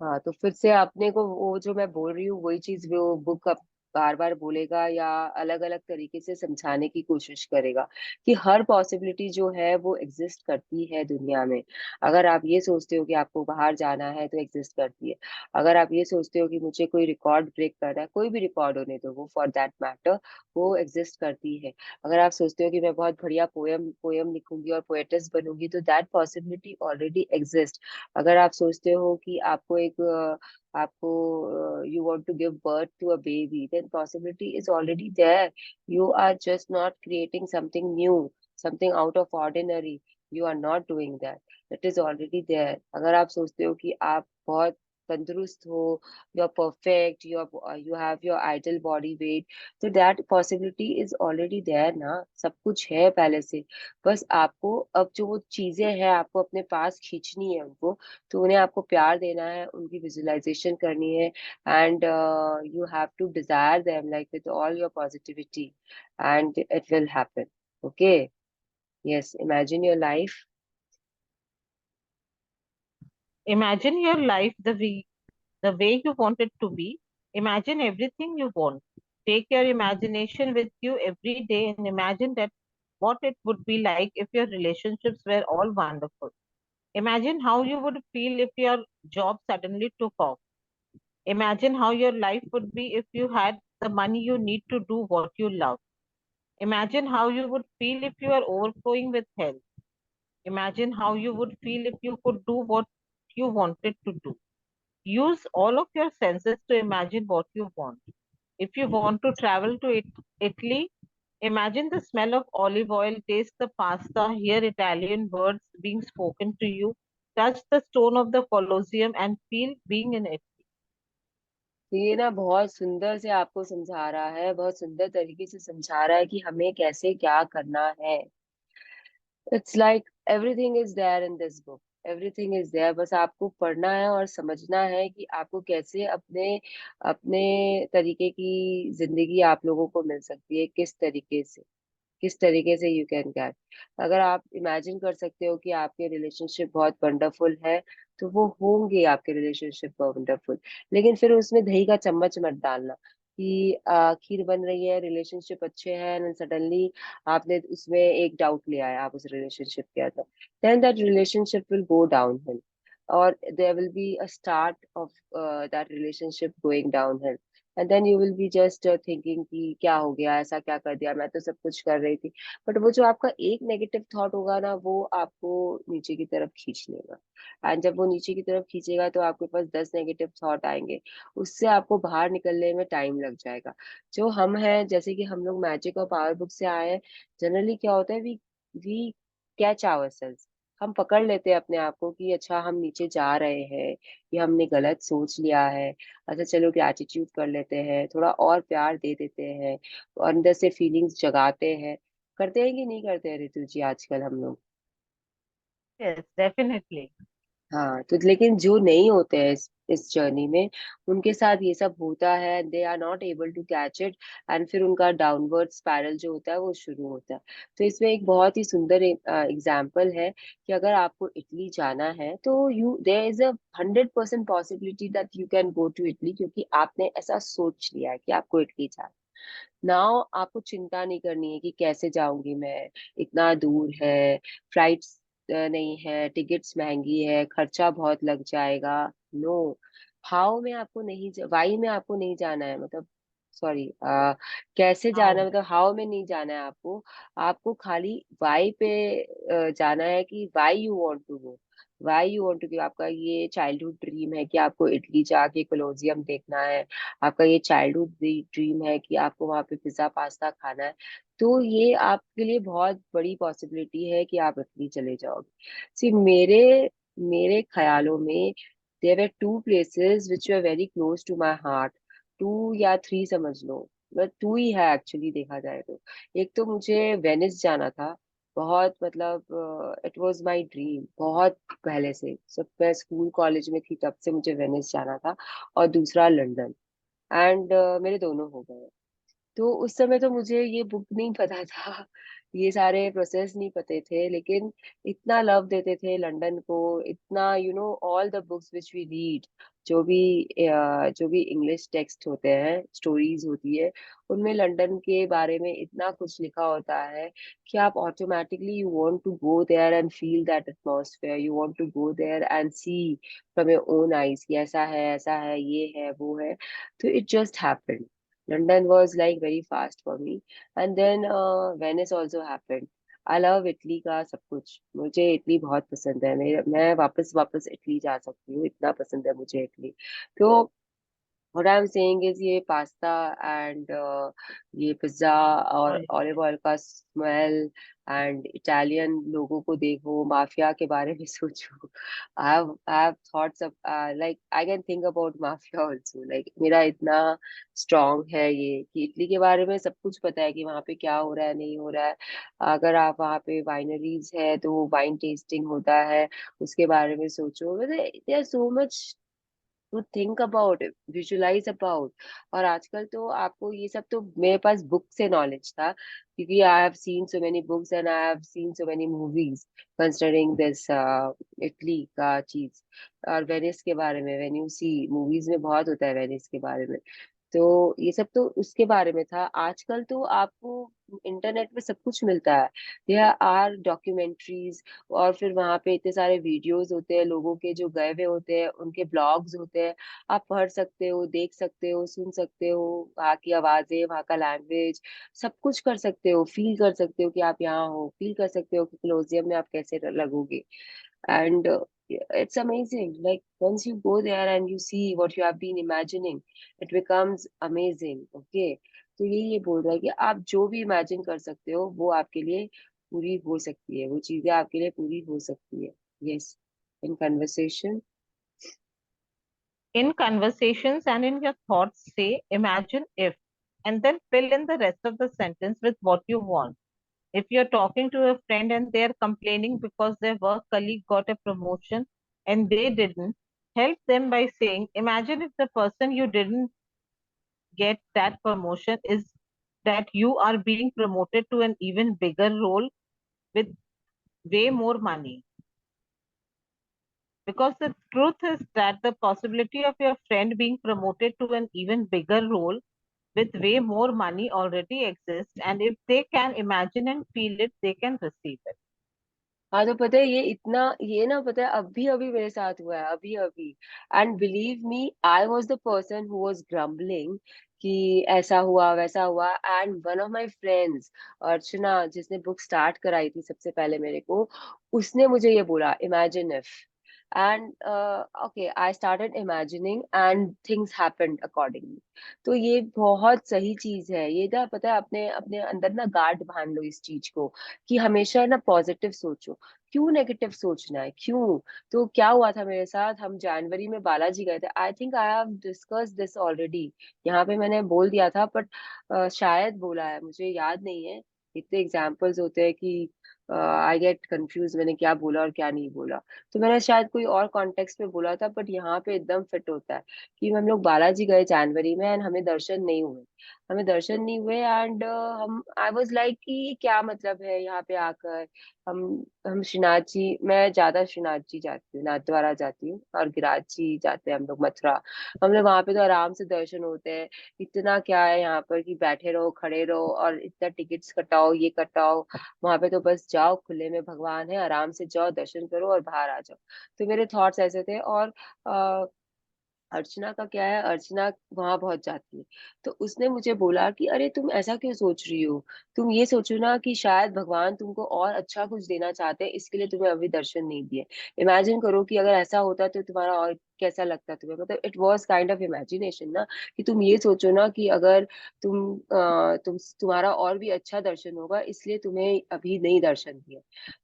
[SPEAKER 1] हाँ, तो फिर से अपने को वो जो मैं बोल रही हूँ वही चीज वो बुक बार बार बोलेगा या अलग अलग तरीके से समझाने की कोशिश करेगा कि हर पॉसिबिलिटी जो है वो एग्जिस्ट करती है दुनिया में। अगर आप ये सोचते हो कि आपको बाहर जाना है तो एग्जिस्ट करती है। अगर आप ये सोचते हो कि मुझे कोई रिकॉर्ड ब्रेक करना है, कोई भी रिकॉर्ड होने दो वो फॉर दैट मैटर, वो एग्जिस्ट करती है। अगर आप सोचते हो कि मैं बहुत बढ़िया पोयम पोयम लिखूंगी और पोएटिस बनूंगी तो दैट पॉसिबिलिटी ऑलरेडी एग्जिस्ट। अगर आप सोचते हो कि आपको you want to give birth to a baby, then possibility is already there. You are just not creating something new, something out of ordinary. You are not doing that, it is already there. अगर आप सोचते हो कि आप बहुत तंदुरुस्त हो, you are perfect, you have your ideal body weight, तो that possibility is already there ना, सब कुछ है पहले से। बस आपको अब जो वो चीजें हैं आपको अपने पास खींचनी है उनको, तो उन्हें आपको प्यार देना है, उनकी विजुअलाइजेशन करनी है। And you have to desire them like with all your positivity, and it will happen. Okay, yes, imagine your life.
[SPEAKER 2] Imagine your life the way you want it to be. Imagine everything you want. Take your imagination with you every day and imagine that what it would be like if your relationships were all wonderful. Imagine how you would feel if your job suddenly took off. Imagine how your life would be if you had the money you need to do what you love. Imagine how you would feel if you are overflowing with health. Imagine how you would feel if you could do what you wanted to do. Use all of your senses to imagine what you want. If you want to travel to Italy, imagine the smell of olive oil, taste the pasta, hear Italian words being spoken to you, touch the stone of the Colosseum, and feel being in it.
[SPEAKER 1] तो ये ना बहुत सुंदर से आपको समझा रहा है, बहुत सुंदर तरीके से समझा रहा है कि हमें कैसे क्या करना है। It's like everything is there in this book, everything is there. बस आपको पढ़ना है और समझना है कि आपको कैसे अपने अपने तरीके की जिंदगी आप लोगों को मिल सकती है, किस तरीके से यू कैन गेट। अगर आप इमेजिन कर सकते हो कि आपके रिलेशनशिप बहुत वंडरफुल है, तो वो होंगे आपके रिलेशनशिप वंडरफुल। लेकिन फिर उसमें दही का चम्मच मत डालना कि खीर बन रही है, रिलेशनशिप अच्छे हैं एंड सडनली आपने उसमें एक डाउट ले आया आप उस रिलेशनशिप के अंदर, then that relationship will go down, or there will be a start of that relationship going downhill, and then you will be just thinking कि क्या हो गया, ऐसा क्या कर दिया, मैं तो सब कुछ कर रही थी। बट वो जो आपका एक नेगेटिव थॉट होगा ना वो आपको नीचे की तरफ खींच लेगा। एंड जब वो नीचे की तरफ खींचेगा तो आपके पास 10 नेगेटिव थॉट आएंगे, उससे आपको बाहर निकलने में टाइम लग जाएगा। जो हम हैं, जैसे कि हम लोग मैजिक और पावर बुक से आए हैं, जनरली क्या होता है, वी कैच आवरसेल्व्स, हम पकड़ लेते हैं अपने आप को कि अच्छा हम नीचे जा रहे हैं, ये हमने गलत सोच लिया है। अच्छा चलो ग्रैटिट्यूड कर लेते हैं, थोड़ा और प्यार दे देते हैं, और अंदर से फीलिंग्स जगाते हैं। करते हैं कि नहीं करते हैं ऋतु जी आजकल हम लोग?
[SPEAKER 2] Yes, definitely.
[SPEAKER 1] हाँ, तो लेकिन जो नहीं होते हैं इस जर्नी में, उनके साथ ये सब होता है, they are not able to catch it, and फिर उनका डाउनवर्ड स्पाइरल जो होता है वो शुरू होता है। तो इसमें एक बहुत ही सुंदर एग्जाम्पल है कि अगर आपको इटली जाना है तो you there is a 100% possibility that you can go to Italy, क्योंकि आपने ऐसा सोच लिया है कि आपको इटली जाना। नाउ आपको चिंता नहीं करनी है कि कैसे जाऊंगी मैं, इतना दूर है, फ्लाइट्स नहीं है, टिकट्स महंगी है, खर्चा बहुत लग जाएगा। नो, हाउ में आपको नहीं वाई में आपको नहीं जाना है, मतलब सॉरी, कैसे जाना
[SPEAKER 2] Now,
[SPEAKER 1] है, मतलब हाउ में नहीं जाना है आपको। आपको खाली वाई पे जाना है कि why you want to go, why you want to go. आपका ये चाइल्डहुड ड्रीम है कि आपको इटली जाके कोलोजियम देखना है, आपका ये चाइल्डहुड ड्रीम है कि आपको वहां पे पिज्जा पास्ता खाना है, तो ये आपके लिए बहुत बड़ी पॉसिबिलिटी है कि आप इटली चले जाओगे। सी मेरे मेरे ख्यालों में there were two places which were very close to my heart, two या थ्री समझ लो, बट टू ही है एक्चुअली देखा जाए तो। एक तो मुझे वेनिस जाना था, बहुत मतलब इट वाज माय ड्रीम बहुत पहले से, जब मैं स्कूल कॉलेज में थी तब से मुझे वेनिस जाना था। और दूसरा लंदन, एंड मेरे दोनों हो गए। तो उस समय तो मुझे ये बुक नहीं पता था ये सारे प्रोसेस नहीं पते थे, लेकिन इतना लव देते थे लंदन को, इतना all the books which we read, जो भी जो भी इंग्लिश टेक्स्ट होते हैं, स्टोरीज होती है, उनमें लंदन के बारे में इतना कुछ लिखा होता है कि आप automatically you want to go there and feel that atmosphere, you want to go there and see from your own eyes कि ऐसा है, ये है, वो है। तो it just happened, London was like very fast for me. And then Venice also happened. I love Italy का सब कुछ, मुझे इटली बहुत पसंद है, मैं वापस वापस इटली जा सकती हूँ, इतना पसंद है मुझे इटली। तो what I'm saying is ये पास्ता एंड ये पिज्जा और
[SPEAKER 2] Olive
[SPEAKER 1] ऑलिव
[SPEAKER 2] oil.
[SPEAKER 1] ऑयल का स्मेल एंड इटालियन लोगों को देखो, माफिया के बारे में सोचो। I have thoughts of like I can think about mafia also, like मेरा इतना स्ट्रांग है ये कि इटली के बारे में सब कुछ पता है कि वहाँ पे क्या हो रहा है, नहीं हो रहा है। अगर आप वहाँ पे वाइनरीज है तो वो वाइन टेस्टिंग होता है, उसके बारे में सोचो। मतलब there so much to think about, visualize about. और आजकल तो आपको ये सब तो मेरे पास बुक से नॉलेज था, क्योंकि I have seen so many books and I have seen so many movies considering this Italy का चीज। और वेनिस के बारे में, व्हेन यू सी मूवीज में बहुत होता है वेनिस के बारे में। तो ये सब तो उसके बारे में था। आजकल तो आपको इंटरनेट पे सब कुछ मिलता है, देयर आर डॉक्यूमेंट्रीज, और फिर वहां पे इतने सारे वीडियोस होते हैं लोगों के जो गए हुए होते हैं, उनके ब्लॉग्स होते हैं। आप पढ़ सकते हो, देख सकते हो, सुन सकते हो, वहाँ की आवाजें, वहाँ का लैंग्वेज, सब कुछ कर सकते हो, फील कर सकते हो कि आप यहाँ हो, फील कर सकते हो कि क्लोजियम में आप कैसे लगोगे। And it's amazing, like once you go there and you see what you have been imagining, it becomes amazing, okay? तो ये बोल रहा है कि आप जो भी इमेजिन कर सकते हो वो आपके लिए पूरी हो सकती है, वो चीजें आपके लिए पूरी हो सकती है। Yes, in conversation.
[SPEAKER 2] In conversations and in your thoughts, say, imagine if, and then fill in the rest of the sentence with what you want. If you're talking to a friend and they're complaining because their work colleague got a promotion and they didn't, help them by saying, imagine if the person you didn't get that promotion is that you are being promoted to an even bigger role with way more money. Because the truth is that the possibility of your friend being promoted to an even bigger role with way more money already exists, and if they can imagine and feel it, they can receive it.
[SPEAKER 1] हाँ, तो पता है ये इतना, ये ना पता है अभी अभी मेरे साथ हुआ है, अभी अभी। And believe me, I was the person who was grumbling कि ऐसा हुआ वैसा हुआ। And one of my friends, Archana, जिसने बुक स्टार्ट कराई थी सबसे पहले मेरे को, उसने मुझे ये बोला, imagine if. And okay, I started imagining and things happened accordingly. तो ये बहुत सही चीज है ये ना, पता है अपने अपने अंदर ना गार्ड बांध लो इस चीज को, कि हमेशा ना पॉजिटिव सोचो। क्यों नेगेटिव सोचना है, क्यों? तो क्या हुआ था मेरे साथ, हम जनवरी में बालाजी गए थे। I think I have discuss this already, यहाँ पे मैंने बोल दिया था, बट शायद बोला है, मुझे याद नहीं है। इतने एग्जाम्पल्स होते हैं कि आई गेट कंफ्यूज मैंने क्या बोला और क्या नहीं बोला। तो मैंने शायद कोई और कॉन्टेक्स्ट में बोला था, बट यहाँ पे एकदम फिट होता है कि हम लोग बालाजी गए जनवरी में एंड हमें दर्शन नहीं हुए। हमें दर्शन नहीं हुए एंड हम आई वाज लाइक कि क्या मतलब है यहाँ पे आकर। हम हम श्रीनाथ जी, मैं ज्यादा श्रीनाथ जी जाती हूँ, नाथद्वारा जाती हूँ, और गिरिराज जी जाते हैं हम लोग मथुरा। हम लोग वहां पे तो आराम से दर्शन होते हैं। इतना क्या है यहाँ पर कि बैठे रहो, खड़े रहो, और इतना टिकट्स कटाओ, ये कटाओ। वहां पे तो बस जाओ, खुले में भगवान है, आराम से जाओ, दर्शन करो और बाहर आ जाओ। तो मेरे थॉट्स ऐसे थे। और अर्चना का क्या है, अर्चना वहां पहुंच जाती है। तो उसने मुझे बोला कि अरे तुम ऐसा क्यों सोच रही हो, तुम ये सोचो ना कि शायद भगवान तुमको और अच्छा कुछ देना चाहते हैं, इसके लिए तुम्हें अभी दर्शन नहीं दिए। इमेजिन करो कि अगर ऐसा होता तो तुम्हारा और कैसा लगता तुम्हें, मतलब it was kind of imagination ना, कि तुम ये सोचो ना कि अगर तुम्हारा और भी अच्छा दर्शन होगा, इसलिए तुम्हें अभी नहीं दर्शन दिए।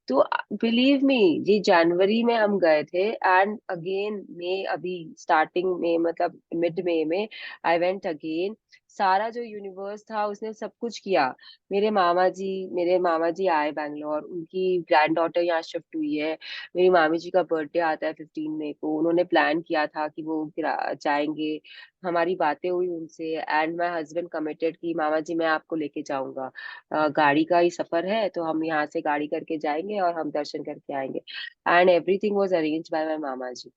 [SPEAKER 1] तो बिलीव मी, ये जनवरी में हम गए थे एंड अगेन मई, अभी स्टार्टिंग में, मतलब मिड मई में आई वेंट अगेन। सारा जो यूनिवर्स था उसने सब कुछ किया। मेरे मामा जी आए बैंगलोर, उनकी ग्रैंड डॉटर यहाँ शिफ्ट हुई है। मेरी मामी जी का बर्थडे आता है 15 मई को, उन्होंने प्लान किया था कि वो जाएंगे। हमारी बातें हुई उनसे, एंड माय हस्बैंड कमिटेड कि मामा जी मैं आपको लेके जाऊंगा, गाड़ी का ही सफर है तो हम यहाँ से गाड़ी करके जाएंगे और हम दर्शन करके आएंगे। And everything was arrange by my मामा जी,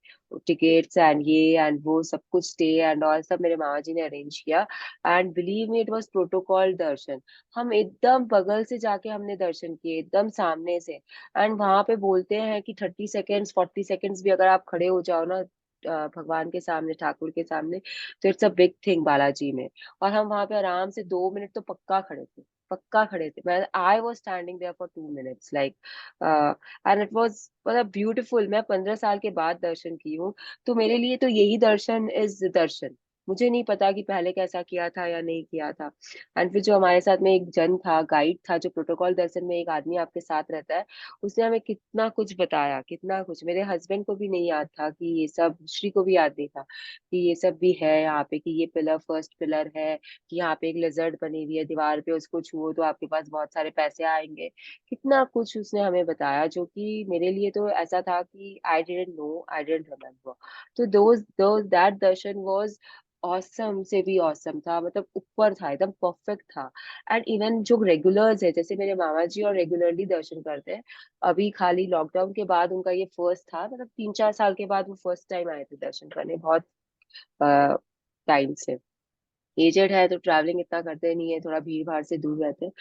[SPEAKER 1] टिकट्स एंड ये एंड वो सब कुछ, स्टे एंड ऑल सब मेरे मामा जी ने अरेंज किया। And believe me, it was protocol दर्शन। हम एकदम बगल से जाके हमने दर्शन किए, एकदम सामने से। एंड वहां पे बोलते हैं कि 30 सेकेंड्स 40 सेकेंड्स भी अगर आप खड़े हो जाओ ना भगवान के सामने, ठाकुर के सामने, तो it's a big thing Balaji में। और हम वहां पे आराम से 2 मिनट तो पक्का खड़े थे, पक्का खड़े थे। मैं I was standing there for 2 minutes like, and it was मतलब ब्यूटिफुल। मैं 15 साल के बाद दर्शन की हूँ, तो मेरे लिए तो यही दर्शन इज दर्शन। मुझे नहीं पता कि पहले कैसा किया था या नहीं किया था। एंड फिर जो हमारे साथ में एक जन था, गाइड था, जो प्रोटोकॉल दर्शन में एक आदमी आपके साथ रहता है, उसने हमें कितना कुछ बताया, कितना कुछ। मेरे हस्बैंड को भी नहीं याद था कि ये सब, श्री को भी याद नहीं था कि ये सब भी है यहाँ पे, कि ये पिलर फर्स्ट पिलर है, कि यहाँ पे एक लिजर्ड बनी हुई है दीवार पे, उसको छुओ तो आपके पास बहुत सारे पैसे आएंगे। कितना कुछ उसने हमें बताया, जो कि मेरे लिए तो ऐसा था कि I didn't know, I didn't remember. तो दोज दैट दर्शन वाज औसम से भी औसम था, मतलब ऊपर था, एकदम परफेक्ट था। एंड इवन जो रेगुलर्स है, जैसे मेरे मामा जी और रेगुलरली दर्शन करते हैं, अभी खाली लॉकडाउन के बाद उनका ये फर्स्ट था, मतलब 3-4 साल के बाद वो फर्स्ट टाइम आए थे दर्शन करने, बहुत टाइम से। एजेड है तो ट्रैवलिंग इतना करते नहीं है, थोड़ा भीड़ भाड़ से दूर रहते हैं।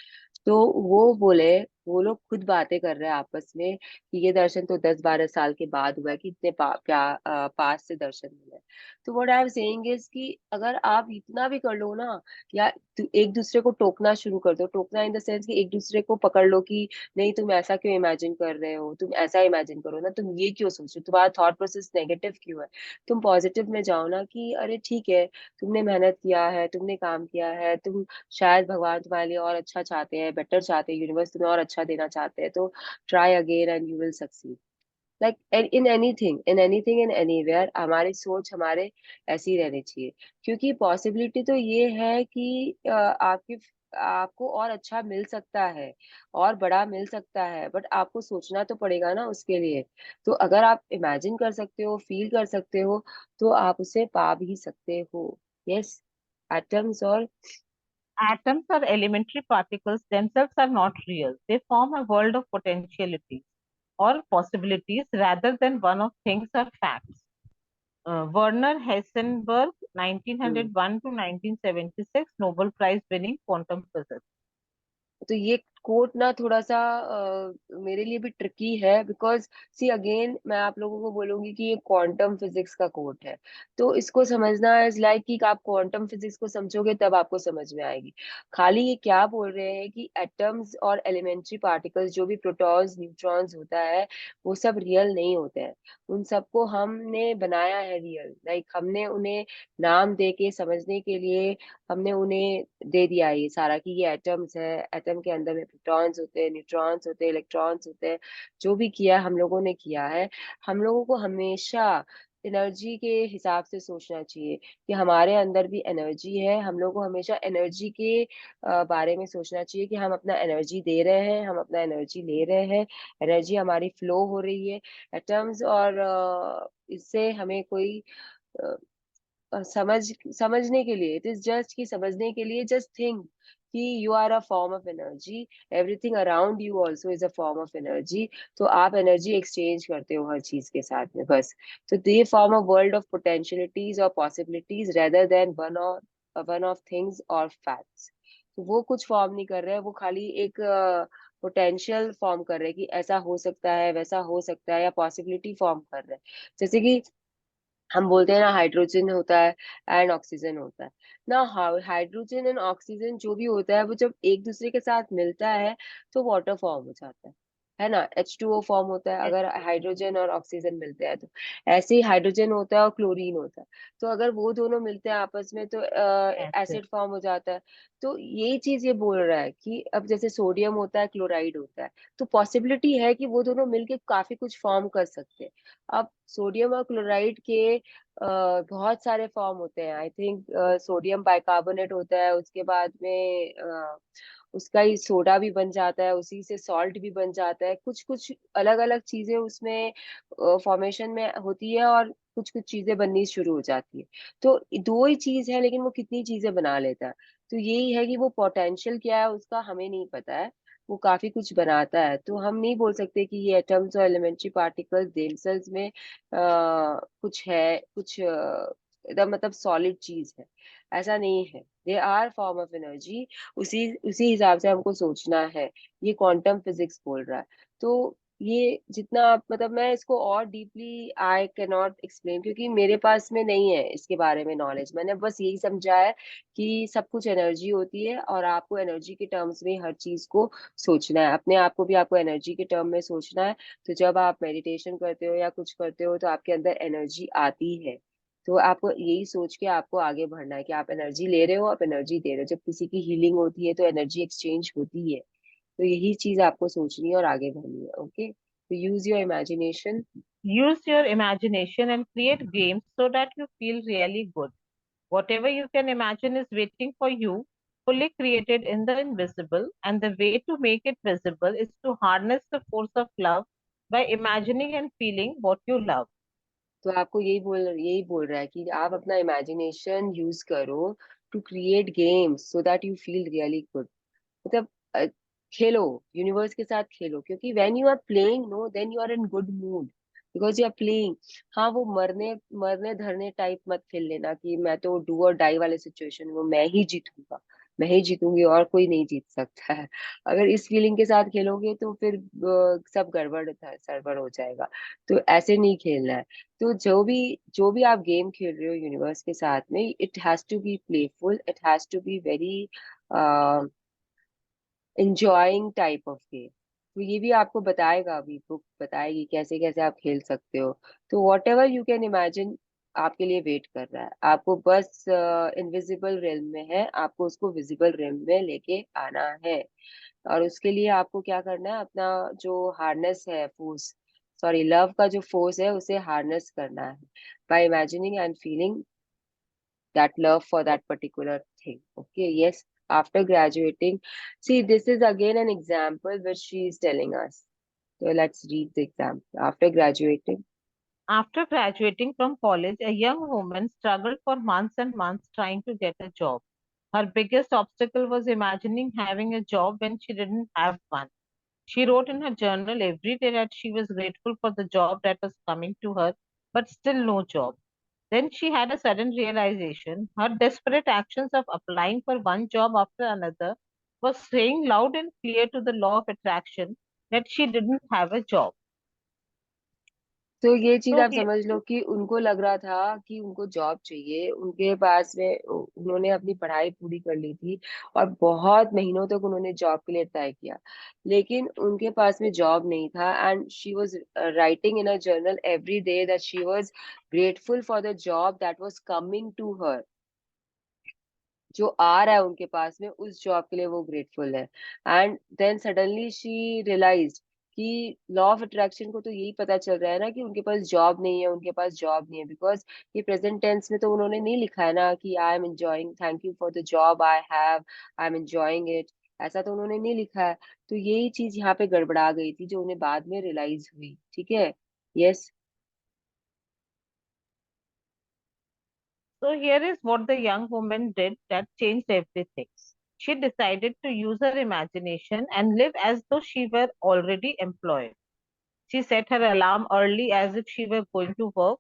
[SPEAKER 1] तो वो बोले, वो लोग खुद बातें कर रहे हैं आपस में कि ये दर्शन तो 10-12 साल के बाद हुआ है, कि इतने पास से दर्शन मिले। तो what I am saying is कि अगर आप इतना भी कर लो ना, या एक दूसरे को टोकना शुरू कर दो, टोकना इन द सेंस कि एक दूसरे को पकड़ लो कि नहीं तुम ऐसा क्यों इमेजिन कर रहे हो, तुम ऐसा इमेजिन करो ना, तुम ये क्यों सोच रहे हो, तुम्हारा थॉट प्रोसेस नेगेटिव क्यों है। तुम पॉजिटिव में जाओ ना, कि अरे ठीक है, तुमने मेहनत किया है, तुमने काम किया है, तुम शायद भगवान तुम्हारे लिए और अच्छा चाहते हैं, बेटर चाहते हैं, यूनिवर्स तुम्हें और अच्छा देना चाहते हैं, तो try again and you will succeed. Like in anything in anywhere, हमारी सोच हमारे ऐसी रहनी चाहिए। क्योंकि पॉसिबिलिटी तो ये है कि आपको और अच्छा मिल सकता है, और बड़ा मिल सकता है, बट आपको सोचना तो पड़ेगा ना उसके लिए। तो अगर आप इमेजिन कर सकते हो, फील कर सकते हो, तो आप उसे पा भी सकते हो। यस, एटम्स और
[SPEAKER 2] Atoms or elementary particles themselves are not real. They form a world of potentialities or possibilities rather than one of things or facts. Werner Heisenberg,
[SPEAKER 1] hmm.
[SPEAKER 2] 1901 to 1976, Nobel Prize winning quantum physicist.
[SPEAKER 1] तो ये coat ना थोड़ा सा मेरे लिए भी tricky है, because see again मैं आप लोगों को बोलूंगी कि ये क्वांटम फिजिक्स का कोट है। तो इसको समझना इज लाइक कि आप क्वांटम फिजिक्स को समझोगे तब आपको समझ में आएगी। खाली ये क्या बोल रहे हैं कि एटम्स और एलिमेंट्री पार्टिकल्स, जो भी प्रोटॉन्स न्यूट्रॉन्स होता है, वो सब रियल नहीं होते हैं। उन सबको हमने बनाया है रियल, लाइक हमने उन्हें नाम दे के समझने के लिए हमने उन्हें दे दिया है ये सारा, कि ये एटम्स है, एटम के अंदर में प्रोटॉन्स होते हैं, न्यूट्रॉन्स होते हैं, इलेक्ट्रॉन्स होते हैं। जो भी किया हम लोगों ने किया है। हम लोगों को हमेशा एनर्जी के हिसाब से सोचना चाहिए, कि हमारे अंदर भी एनर्जी है। हम लोग को हमेशा एनर्जी के बारे में सोचना चाहिए, कि हम अपना एनर्जी दे रहे हैं, हम अपना एनर्जी ले रहे हैं, एनर्जी हमारी फ्लो हो रही है एटम्स। और इससे हमें कोई समझ समझने के लिए, इट इज जस्ट कि समझने के लिए, जस्ट थिंक कि you are a form of energy, everything around you also is a form of energy. तो आप एनर्जी एक्सचेंज करते हो हर चीज के साथ में, बस। तो they form a world of potentialities और possibilities rather than one of things और फैक्ट्स। तो वो कुछ फॉर्म नहीं कर रहे हैं, वो खाली एक पोटेंशियल फॉर्म कर रहे हैं, कि ऐसा हो सकता है, वैसा हो सकता है, या पॉसिबिलिटी फॉर्म कर रहे हैं। जैसे कि हम बोलते हैं ना, हाइड्रोजन होता है एंड ऑक्सीजन होता है ना। हाइड्रोजन एंड ऑक्सीजन जो भी होता है, वो जब एक दूसरे के साथ मिलता है तो वाटर फॉर्म हो जाता है ना, H2O फॉर्म होता है
[SPEAKER 2] Yes,
[SPEAKER 1] अगर हाइड्रोजन और ऑक्सीजन मिलते हैं तो। ऐसे ही हाइड्रोजन होता है और क्लोरीन होता है। तो अगर वो दोनों मिलते हैं आपस में तो
[SPEAKER 2] yes, yes.
[SPEAKER 1] एसिड फॉर्म हो जाता है। तो यही चीज ये बोल रहा है कि अब जैसे सोडियम होता है, क्लोराइड होता है, तो पॉसिबिलिटी है कि वो दोनों मिलके काफी कुछ फॉर्म कर सकते हैं। अब सोडियम और क्लोराइड के बहुत सारे फॉर्म होते हैं। आई थिंक सोडियम बाइकार्बोनेट होता है, उसके बाद में उसका ही सोडा भी बन जाता है, उसी से सॉल्ट भी बन जाता है। कुछ कुछ अलग अलग चीजें उसमें फॉर्मेशन में होती है, और कुछ कुछ चीजें बननी शुरू हो जाती है। तो दो ही चीज है, लेकिन वो कितनी चीजें बना लेता है। तो यही है कि वो पोटेंशियल क्या है उसका हमें नहीं पता है। वो काफी कुछ बनाता है, तो हम नहीं बोल सकते कि ये एटम्स और एलिमेंट्री पार्टिकल्स देमसेल्स में कुछ है, कुछ एकदम मतलब सॉलिड चीज है। ऐसा नहीं है। They are form of energy. उसी उसी हिसाब से हमको सोचना है। ये क्वांटम फिजिक्स बोल रहा है। तो ये जितना आप मतलब, मैं इसको और deeply I can not explain, क्योंकि मेरे पास में नहीं है इसके बारे में नॉलेज। मैंने बस यही समझा है कि सब कुछ एनर्जी होती है, और आपको एनर्जी के टर्म्स में हर चीज को सोचना है। अपने आप को भी आपको एनर्जी के टर्म में सोचना है। तो जब आप मेडिटेशन करते हो या कुछ करते हो, तो आपके अंदर एनर्जी आती है। तो आपको यही सोच के आपको आगे बढ़ना है कि आप एनर्जी ले रहे हो, आप एनर्जी दे रहे हो। जब किसी की हीलिंग होती है तो एनर्जी एक्सचेंज होती है। तो यही चीज आपको सोचनी है और आगे बढ़नी है। ओके, तो use your imagination.
[SPEAKER 2] Use your imagination and create games so that you feel really good. Whatever you can imagine is waiting for you, fully created in the invisible, and the way to make it visible is to harness the force of love by imagining and feeling what you love.
[SPEAKER 1] तो आपको यही बोल रहा है कि आप अपना imagination use करो to create games so that you feel really good. मतलब खेलो, यूनिवर्स के साथ खेलो, क्योंकि when you are playing no, then you are in good mood, because you are playing. हाँ, वो मरने मरने धरने टाइप मत खेल लेना कि मैं तो डू और डाई वाले सिचुएशन में मैं ही जीतूंगा, मैं ही जीतूंगी और कोई नहीं जीत सकता है। अगर इस फीलिंग के साथ खेलोगे तो फिर सब गड़बड़ सरबड़ हो जाएगा। तो ऐसे नहीं खेलना है। तो जो भी आप गेम खेल रहे हो यूनिवर्स के साथ में, it has to be playful, it has to be very enjoying type of game. तो ये भी आपको बताएगा, अभी बुक बताएगी कैसे कैसे आप खेल सकते हो। तो what ever you can imagine आपके लिए वेट कर रहा है। आपको बस इनविजिबल रेल्म में है, आपको उसको विजिबल रेल्म में लेके आना है। और उसके लिए आपको क्या करना है, अपना जो हार्नेस है फोर्स, सॉरी लव का जो फोर्स है, उसे हार्नेस करना है by imagining and feeling that love for that particular thing. Okay, yes, after graduating, see, this is again an example which she is telling us. So let's read the example. After graduating,
[SPEAKER 2] After graduating from college, a young woman struggled for months and months trying to get a job. Her biggest obstacle was imagining having a job when she didn't have one. She wrote in her journal every day that she was grateful for the job that was coming to her, but still no job. Then she had a sudden realization. Her desperate actions of applying for one job after another was saying loud and clear to the law of attraction that she didn't have a job.
[SPEAKER 1] तो ये चीज
[SPEAKER 2] So
[SPEAKER 1] आप समझ लो कि उनको लग रहा था कि उनको जॉब चाहिए। उनके पास में उन्होंने अपनी पढ़ाई पूरी कर ली थी, और बहुत महीनों तक उन्होंने जॉब के लिए ट्राई किया, लेकिन उनके पास में जॉब नहीं था। And she was writing in a journal every day that she was grateful for the job that was coming to her. जो आ रहा है उनके पास में, उस जॉब के लिए वो ग्रेटफुल है। And then suddenly she realise कि लॉ ऑफ अट्रैक्शन को तो यही पता चल रहा है ना कि उनके पास जॉब नहीं है, उनके पास जॉब नहीं है। बिकॉज ये प्रेजेंट टेंस में तो उन्होंने नहीं लिखा है ना कि I am enjoying, thank you for the job I have, I am enjoying it. ऐसा तो उन्होंने नहीं लिखा है। तो यही चीज यहाँ पे गड़बड़ा गई थी, जो उन्हें बाद में रियलाइज हुई। ठीक है, yes.
[SPEAKER 2] So here is what the young woman did that changed everything. She decided to use her imagination and live as though she were already employed. She set her alarm early as if she were going to work.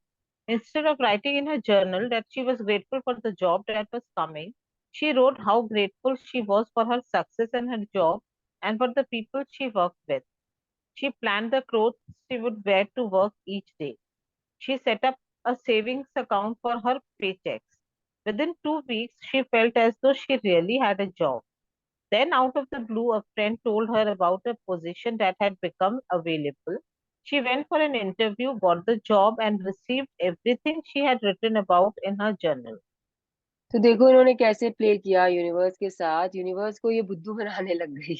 [SPEAKER 2] Instead of writing in her journal that she was grateful for the job that was coming, she wrote how grateful she was for her success and her job and for the people she worked with. She planned the clothes she would wear to work each day. She set up a savings account for her paychecks. Within 2 weeks, she felt as though she really had a job. Then, out of the blue, a friend told her about a position that had become available. She went for an interview, got the job, and received everything she had written about in her journal.
[SPEAKER 1] तो देखो इन्होंने कैसे play किया universe के साथ। Universe को ये बुद्धू बनाने लग गई।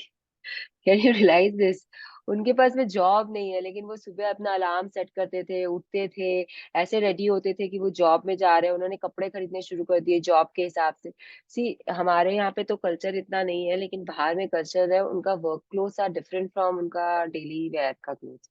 [SPEAKER 1] Can you realise this? उनके पास में जॉब नहीं है, लेकिन वो सुबह अपना अलार्म सेट करते थे, उठते थे, ऐसे रेडी होते थे कि वो जॉब में जा रहे हैं, उन्होंने कपड़े खरीदने शुरू कर दिए जॉब के हिसाब से। सी, हमारे यहाँ पे तो कल्चर इतना नहीं है, लेकिन बाहर में कल्चर है, उनका work clothes are different from उनका डेली वेयर का क्लोथ्स।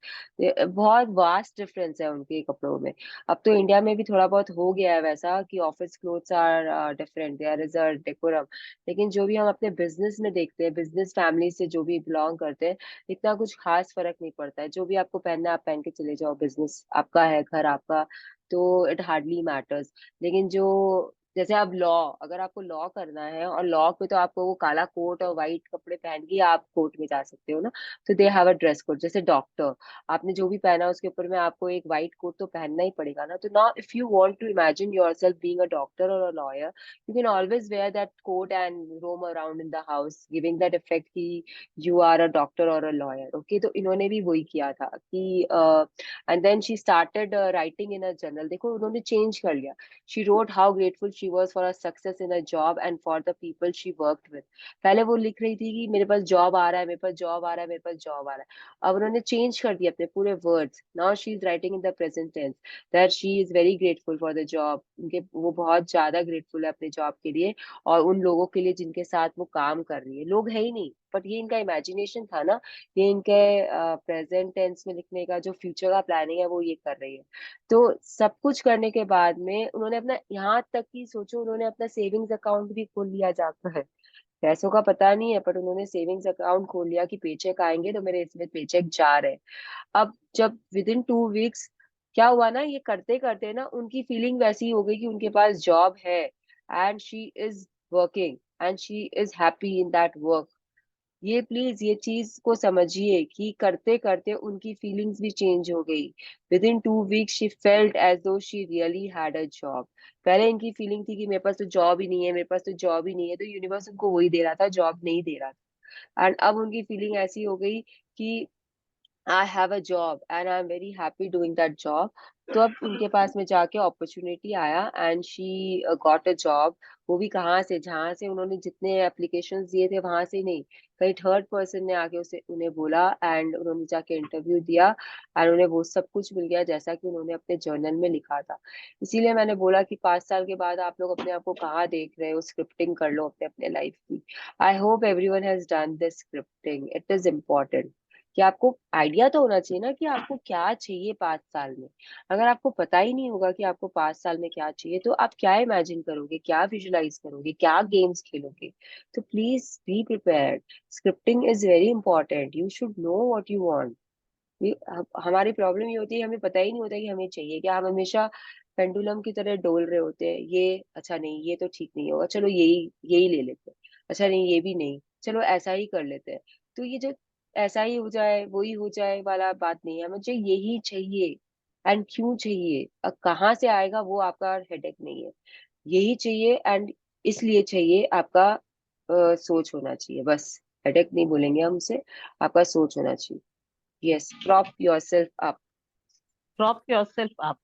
[SPEAKER 1] बहुत वास्ट डिफरेंस है उनके कपड़ों में। अब तो इंडिया में भी थोड़ा बहुत हो गया है वैसा कि office clothes are different, there is a decorum. लेकिन जो भी हम अपने बिजनेस में देखते हैं, बिजनेस फैमिली से जो भी बिलोंग करते हैं, इतना कुछ खास फर्क नहीं पड़ता है। जो भी आपको पहनना है आप पहन के चले जाओ, बिजनेस आपका है, घर आपका, तो इट हार्डली मैटर्स। लेकिन जो, जैसे अब लॉ, अगर आपको लॉ करना है, और लॉ पे तो आपको वो काला कोट और वाइट कपड़े पहन के आप कोर्ट में जा सकते हो ना, तो they have a dress code. जैसे डॉक्टर, आपने जो भी पहना उसके ऊपर में आपको एक वाइट कोट तो पहनना ही पड़ेगा ना। तो now if you want to imagine yourself being a doctor और a lawyer, you can always wear that coat and roam around in the house, giving that effect कि यू आर अ डॉक्टर और a lawyer. Okay, तो इन्होंने भी वही किया था कि and then she started writing in a journal. देखो उन्होंने चेंज कर लिया। She wrote how grateful she was for a success in a job and for the people she worked with. पहले वो लिख रही थी कि मेरे पास जॉब आ रहा है, मेरे पास जॉब आ रहा है, मेरे पास जॉब आ रहा है। अब उन्होंने चेंज कर दिया अपने पूरे words. Now she is writing in the present tense that she is very grateful for the job. उनके, वो बहुत ज्यादा ग्रेटफुल है अपने जॉब के लिए और उन लोगों के लिए जिनके साथ वो काम कर रही है। लोग है ही नहीं, बट ये इनका इमेजिनेशन था ना, ये इनके प्रेजेंट टेंस में लिखने का जो फ्यूचर का प्लानिंग है वो ये कर रही है। तो सब कुछ करने के बाद में उन्होंने अपना, यहाँ तक कि सोचो उन्होंने अपना सेविंग्स अकाउंट भी खोल लिया जाकर है। पैसों का पता नहीं है, पर उन्होंने सेविंग्स अकाउंट खोल लिया कि पेचेक आएंगे तो मेरे इसमें पेचेक जा रहे हैं। अब जब विद इन 2 वीक्स क्या हुआ ना, ये करते करते ना उनकी फीलिंग वैसी हो गई कि उनके पास जॉब है and she is working and she is happy in that work. ये प्लीज ये चीज को समझिए कि करते करते उनकी फीलिंग्स भी चेंज हो गई। Within 2 weeks she felt as though she really had a job. पहले इनकी फीलिंग थी कि मेरे पास तो जॉब ही नहीं है, मेरे पास तो जॉब ही नहीं है, तो यूनिवर्स उनको वही दे रहा था, जॉब नहीं दे रहा था। एंड अब उनकी फीलिंग ऐसी हो गई कि I have a job and I am very happy doing that job. तो अब उनके पास में जाके अपॉर्चुनिटी आया and she got a job. वो भी कहाँ से, जहाँ से उन्होंने जितने एप्लीकेशंस दिए थे वहां से नहीं, कहीं थर्ड पर्सन ने आके उसे उन्हें बोला एंड उन्होंने जाके इंटरव्यू दिया एंड उन्हें वो सब कुछ मिल गया जैसा कि उन्होंने अपने जर्नल में लिखा था। इसीलिए मैंने बोला कि 5 साल के बाद आप लोग अपने आप को कहाँ देख रहे हो, स्क्रिप्टिंग कर लो अपने अपने लाइफ की। I hope everyone has done this scripting, it is important कि आपको आइडिया तो होना चाहिए ना कि आपको क्या चाहिए 5 साल में। अगर आपको पता ही नहीं होगा कि आपको 5 साल में क्या चाहिए, तो आप क्या इमेजिन करोगे, क्या विजुलाइज करोगे, क्या गेम्स खेलोगे। तो please be prepared. Scripting is very important, you should know what you want. हमारी प्रॉब्लम ये होती है, हमें पता ही नहीं होता कि हमें चाहिए क्या। हम हमेशा पेंडुलम की तरह डोल रहे होते हैं, ये अच्छा नहीं, ये तो ठीक नहीं होगा, चलो यही यही ले लेते हैं, अच्छा नहीं ये भी नहीं, चलो ऐसा ही कर लेते हैं। तो ये जो ऐसा ही हो जाए वही हो जाए वाला बात नहीं है, मुझे यही चाहिए। एंड क्यों चाहिए, अब कहाँ से आएगा वो आपका हेडेक नहीं है, यही चाहिए एंड इसलिए चाहिए। आपका सोच होना चाहिए बस। हेडेक नहीं बोलेंगे हम उसे, आपका सोच होना चाहिए। Yes, prop yourself up.
[SPEAKER 2] Prop yourself up.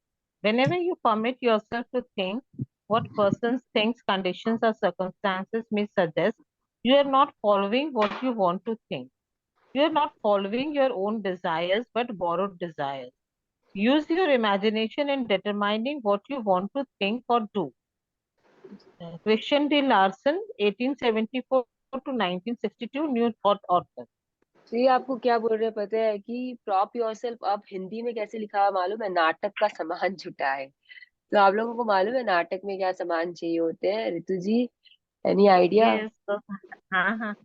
[SPEAKER 2] Whenever you permit yourself to think what persons, things, conditions, or circumstances may suggest, you are not following what you want to think. You are not following your own desires but borrowed desires. Use your imagination in determining what you want to think or do. Christian D. Larson, 1874 to 1962, New Thought author.
[SPEAKER 1] तो ये आपको क्या बोल रहे हैं पता है कि प्रॉप योरसेल्फ अप हिंदी में कैसे लिखा है मालूम है? नाटक का सामान जुटा है। तो आप लोगों को मालूम है नाटक में क्या सामान चाहिए होते हैं, Ritu ji? Any idea?
[SPEAKER 2] Yes, so, हाँ,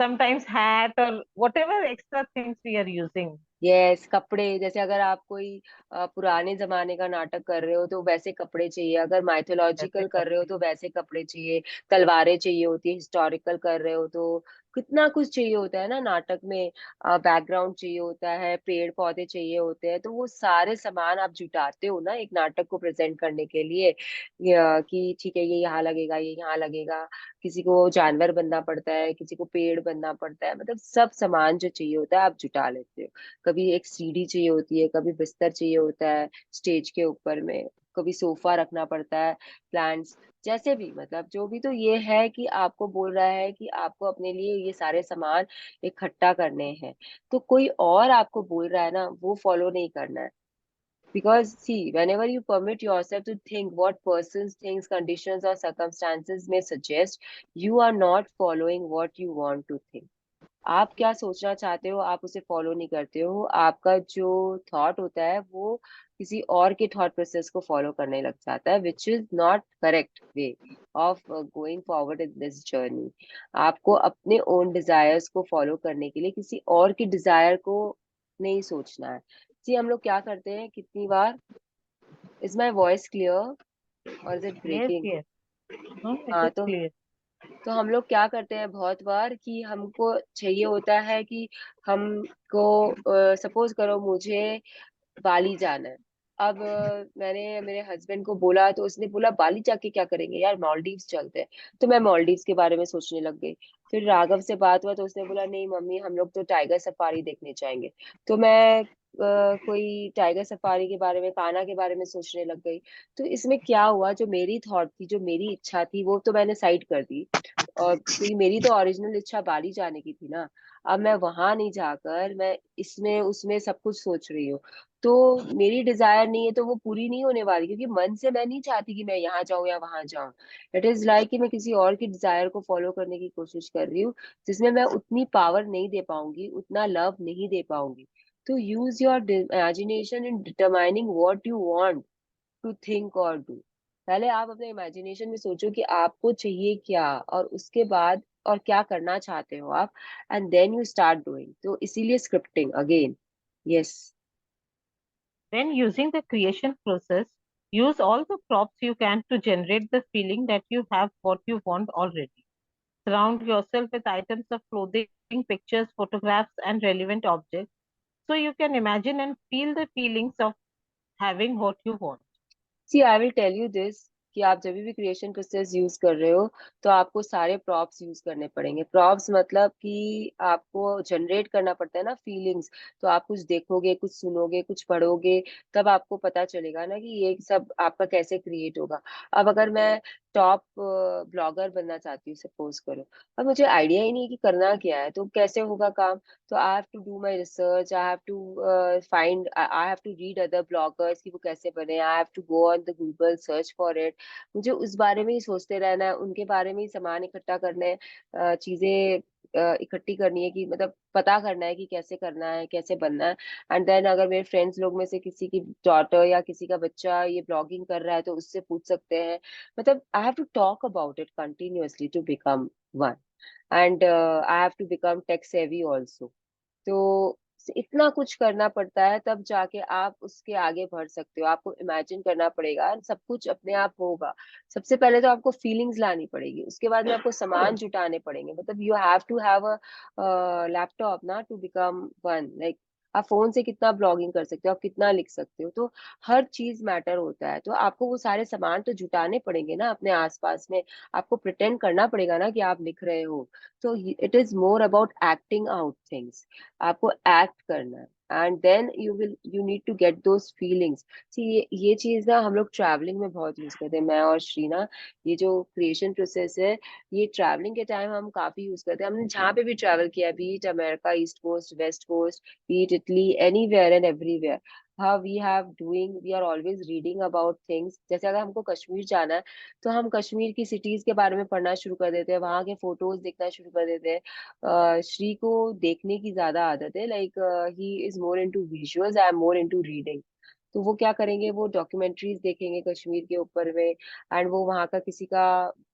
[SPEAKER 2] sometimes hat or whatever extra things we are using.
[SPEAKER 1] Yes, कपड़े। जैसे अगर आप कोई पुराने जमाने का नाटक कर रहे हो तो वैसे कपड़े चाहिए, अगर
[SPEAKER 2] वैसे
[SPEAKER 1] माइथोलॉजिकल कर रहे हो
[SPEAKER 2] कपड़े।
[SPEAKER 1] तो वैसे कपड़े चाहिए, तलवारें चाहिए होती है, हिस्टोरिकल कर रहे हो तो कितना कुछ चाहिए होता है ना नाटक में। बैकग्राउंड चाहिए होता है, पेड़ पौधे चाहिए होते हैं, तो वो सारे सामान आप जुटाते हो ना एक नाटक को प्रेजेंट करने के लिए। कि ठीक है ये यहाँ लगेगा, ये यहाँ लगेगा। किसी को जानवर बनना पड़ता है, किसी को पेड़ बनना पड़ता है, मतलब सब सामान जो चाहिए होता है आप जुटा लेते हो। कभी एक सीढ़ी चाहिए होती है, कभी बिस्तर चाहिए होता है स्टेज के ऊपर में। कभी सोफा रखना पड़ता है, प्लांट्स, जैसे भी, मतलब जो भी। तो ये है कि आपको बोल रहा है कि आपको अपने लिए ये सारे सामान इकट्ठा करने हैं, तो कोई और आपको बोल रहा है ना, वो फॉलो नहीं करना है। Because see, whenever you permit yourself to think what persons, things, conditions, or circumstances may suggest, you are not following what you want to think. आप क्या सोचना चाहते हो, आप उसे फॉलो नहीं करते हो। आपका जो थॉट होता है वो किसी और के थॉट प्रोसेस को फॉलो करने लग जाता है, which is not correct way of going forward in this journey. आपको अपने ओन डिजायर्स को फॉलो करने के लिए किसी और की डिजायर को नहीं सोचना है। जी, हम लोग क्या करते हैं कितनी बार, इज माई वॉइस क्लियर और is it
[SPEAKER 2] Yes,
[SPEAKER 1] breaking?
[SPEAKER 2] yes. No, it
[SPEAKER 1] हाँ,
[SPEAKER 2] is clear.
[SPEAKER 1] तो हम लोग क्या करते हैं बहुत बार कि हमको चाहिए होता है कि हमको, सपोज करो मुझे बाली जाना है। अब मैंने मेरे हस्बैंड को बोला तो उसने बोला बाली जाके क्या करेंगे यार, मालदीव्स चलते हैं। तो मैं मालदीव्स के बारे में सोचने लग गई। फिर राघव से बात हुआ तो उसने बोला नहीं मम्मी, हम लोग तो टाइगर सफारी देखने जाएंगे। तो मैं कोई टाइगर सफारी के बारे में, कान्हा के बारे में सोचने लग गई। तो इसमें क्या हुआ, जो मेरी थॉट थी, जो मेरी इच्छा थी, वो तो मैंने साइड कर दी। और क्योंकि मेरी तो ओरिजिनल इच्छा बाली जाने की थी ना, अब मैं वहां नहीं जाकर मैं इसमें उसमें सब कुछ सोच रही हूँ। तो मेरी डिजायर नहीं है तो वो पूरी नहीं होने वाली, क्योंकि मन से मैं नहीं चाहती कि मैं यहाँ जाऊं या वहां जाऊं। इट इज लाइक कि मैं किसी और की डिजायर को फॉलो करने की कोशिश कर रही हूँ, जिसमें मैं उतनी पावर नहीं दे पाऊंगी, उतना लव नहीं दे पाऊंगी। तो use your imagination in determining what you want to think और डू। पहले आप अपने इमेजिनेशन में सोचो कि आपको चाहिए क्या, और उसके बाद और क्या करना चाहते हो आप, and then you start doing. तो इसीलिए scripting again. Yes.
[SPEAKER 2] Then, using the creation process, use all the props you can to generate the feeling that you have what you want already. Surround yourself with items of clothing, pictures, photographs, and relevant objects so you can imagine and feel the feelings of having what you want.
[SPEAKER 1] See, I will tell you this, कि आप जब भी creation process use कर रहे हो तो आपको सारे प्रॉप्स यूज करने पड़ेंगे। प्रॉप्स मतलब कि आपको जनरेट करना पड़ता है ना फीलिंग्स। तो आप कुछ देखोगे, कुछ सुनोगे, कुछ पढ़ोगे, तब आपको पता चलेगा ना कि ये सब आपका कैसे क्रिएट होगा। अब अगर मैं टॉप ब्लॉगर बनना चाहती हूँ सपोज करो, अब मुझे आइडिया ही नहीं है कि करना क्या है, तो कैसे होगा काम। तो I have to do my research, I have to find, I have to read other bloggers कि वो कैसे बने, I have to go on the Google search for it. मुझे उस बारे में ही सोचते रहना है, उनके बारे में ही सामान इकट्ठा करने हैं, चीजें इकट्ठी करनी है, कि मतलब पता करना है कि कैसे करना है, कैसे बनना है। एंड देन अगर मेरे फ्रेंड्स लोग में से किसी की डॉटर या किसी का बच्चा ये ब्लॉगिंग कर रहा है तो उससे पूछ सकते हैं। मतलब I have to talk about it continuously to become one, and I have to become tech savvy also. तो इतना कुछ करना पड़ता है, तब जाके आप उसके आगे बढ़ सकते हो। आपको इमेजिन करना पड़ेगा और सब कुछ अपने आप होगा। सबसे पहले तो आपको फीलिंग्स लानी पड़ेगी, उसके बाद में आपको सामान जुटाने पड़ेंगे। मतलब you have to have a laptop ना टू बिकम वन, लाइक आप फोन से कितना ब्लॉगिंग कर सकते हो, आप कितना लिख सकते हो, तो हर चीज मैटर होता है। तो आपको वो सारे सामान तो जुटाने पड़ेंगे ना अपने आसपास में। आपको प्रिटेंड करना पड़ेगा ना कि आप लिख रहे हो। तो it is more about acting out things. आपको एक्ट करना है, and then you need to get those feelings. See, ये चीज ना हम लोग ट्रैवलिंग में बहुत यूज करते हैं, मैं और श्रीना। ये जो क्रिएशन प्रोसेस है, ये ट्रैवलिंग के टाइम हम काफी यूज करते हैं। हमने जहाँ पे भी ट्रैवल किया, be it America, east coast, west coast, be it Italy, anywhere and everywhere, हाँ we are always reading about things. जैसे अगर हमको कश्मीर जाना है तो हम कश्मीर की सिटीज के बारे में पढ़ना शुरू कर देते हैं, वहां के फोटोज देखना शुरू कर देते हैं। श्री को देखने की ज्यादा आदत है, like he is more into visuals, I am more into reading. तो वो क्या करेंगे, वो डॉक्यूमेंट्रीज देखेंगे कश्मीर के ऊपर में, एंड वो वहाँ का किसी का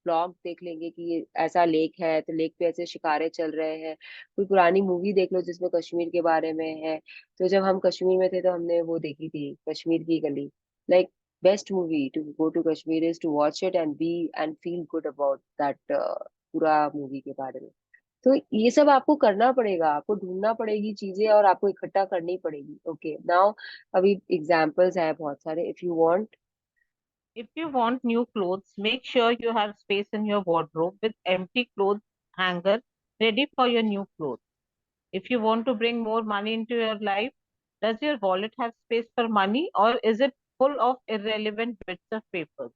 [SPEAKER 1] ब्लॉग देख लेंगे कि ये ऐसा लेक है, तो लेक पे ऐसे शिकारे चल रहे हैं। कोई पुरानी मूवी देख लो जिसमें कश्मीर के बारे में है। तो जब हम कश्मीर में थे तो हमने वो देखी थी, कश्मीर की गली। Like best movie to go to Kashmir is to watch it and be and feel good about that पूरा मूवी के बारे में। तो ये सब आपको करना पड़ेगा, आपको ढूंढना पड़ेगी चीजें और आपको इकट्ठा करनी पड़ेगी। ओके नाउ, अभी एग्जांपल्स है बहुत सारे, if you want.
[SPEAKER 2] If you want new clothes, make sure you have space in your wardrobe with empty clothes hanger ready for your new clothes. If you want to bring more money into your life, does your wallet have space for money or is it full of irrelevant bits of paper.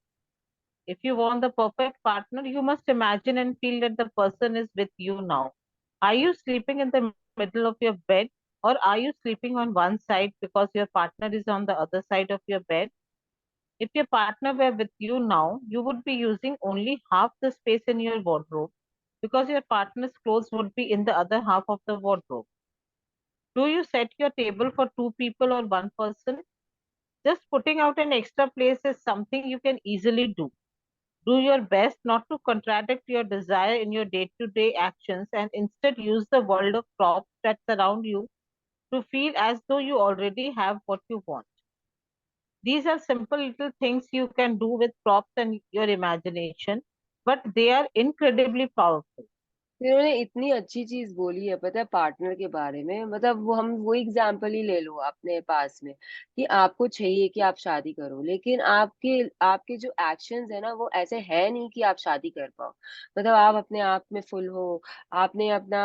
[SPEAKER 2] If you want the perfect partner, you must imagine and feel that the person is with you now. Are you sleeping in the middle of your bed, or are you sleeping on one side because your partner is on the other side of your bed? If your partner were with you now, you would be using only half the space in your wardrobe because your partner's clothes would be in the other half of the wardrobe. Do you set your table for two people or one person? Just putting out an extra place is something you can easily do. Do your best not to contradict your desire in your day to day actions and instead use the world of props that surround you to feel as though you already have what you want. These are simple little things you can do with props and your imagination, but they are incredibly powerful.
[SPEAKER 1] इन्होंने इतनी अच्छी चीज बोली है पता है partner के बारे में, मतलब वो हम वो एग्जाम्पल ही ले लो अपने पास में कि आपको चाहिए कि आप शादी करो, लेकिन आपके आपके जो एक्शंस है ना वो ऐसे है नहीं कि आप शादी कर पाओ। मतलब आप अपने आप में फुल हो, आपने अपना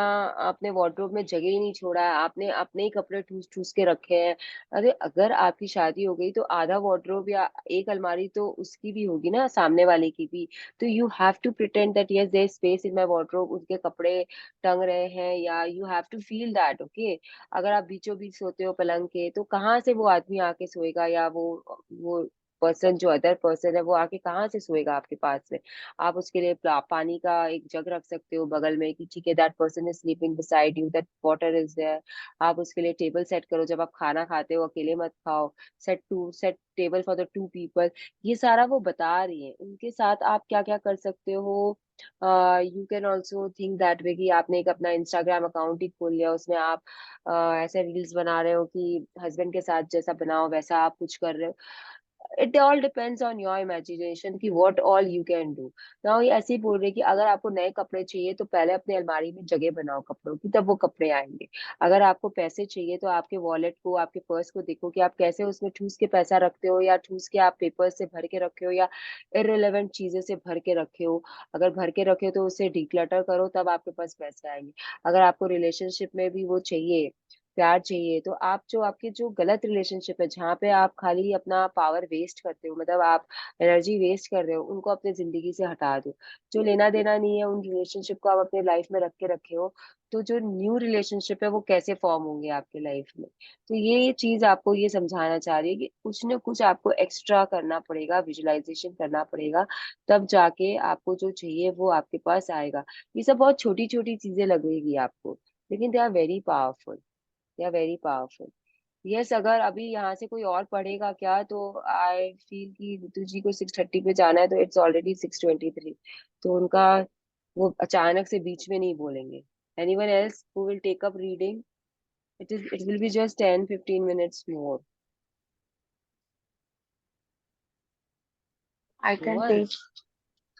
[SPEAKER 1] अपने वार्डरोब में जगह ही नहीं छोड़ा है, आपने अपने ही कपड़े ठूस ठूस के रखे हैं। अरे अगर आपकी शादी हो गई तो आधा वार्डरोब या एक अलमारी तो उसकी भी होगी ना, सामने वाले की भी। तो you have to pretend that yes there is space in my wardrobe, उनके कपड़े टंग रहे हैं, या you have to feel that okay. अगर आप बीचों बीच सोते हो पलंग के तो कहाँ से वो आदमी आके सोएगा, या वो पर्सन जो अदर पर्सन है वो आके कहाँ से सोएगा आपके पास में। आप उसके लिए पानी का एक जग रख सकते हो बगल में कि ठीक है that person is sleeping beside you, that water is there. आप उसके लिए टेबल सेट करो, जब आप खाना खाते हो अकेले मत खाओ। Set table for the two people. ये सारा वो बता रही है, उनके साथ आप क्या क्या कर सकते हो। You can also think that way कि आपने एक अपना इंस्टाग्राम अकाउंट ही खोल लिया, उसमें आप ऐसे रील्स बना रहे हो कि हस्बैंड के साथ जैसा बनाओ वैसा आप कुछ कर रहे हो। It all depends on your imagination कि what all you can do. Now ये ऐसे ही बोल रहे कि अगर आपको नए कपड़े चाहिए तो पहले अपने अलमारी में जगह बनाओ कपड़ों की, तब वो कपड़े आएंगे। अगर आपको पैसे चाहिए तो आपके वॉलेट को, आपके पर्स को देखो कि आप कैसे उसमें ठूस के पैसा रखते हो, या ठूस के आप पेपर से भर के रखे हो, या इररिलेवेंट चीजें से भर के रखे हो। अगर भर के रखे हो तो उसे डिक्लटर करो, तब आपके पास पैसे आएंगे। अगर आपको रिलेशनशिप में भी वो चाहिए, प्यार चाहिए, तो आप जो आपके जो गलत रिलेशनशिप है जहाँ पे आप खाली अपना पावर वेस्ट करते हो, मतलब आप एनर्जी वेस्ट कर रहे हो, उनको अपनी जिंदगी से हटा दो। जो लेना देना नहीं है उन रिलेशनशिप को आप अपने लाइफ में रख के रखे हो, तो जो न्यू रिलेशनशिप है वो कैसे फॉर्म होंगे आपके लाइफ में। तो ये चीज आपको ये समझाना चाह रही है कि कुछ ना कुछ आपको एक्स्ट्रा करना पड़ेगा, विजुअलाइजेशन करना पड़ेगा, तब जाके आपको जो चाहिए वो आपके पास आएगा। ये सब बहुत छोटी छोटी चीजें लगेगी आपको, लेकिन they are very powerful. They are very powerful. Yes, अगर अभी यहाँ से कोई और पढ़ेगा क्या, तो आई फील कि ऋतु जी को 6:30 पे जाना है, तो इट्स ऑलरेडी 6:23। तो उनका वो अचानक से बीच में नहीं बोलेंगे। Anyone else who will take up reading? It will be just 10-15 minutes more.
[SPEAKER 3] I
[SPEAKER 1] no
[SPEAKER 3] can
[SPEAKER 1] one.
[SPEAKER 3] take.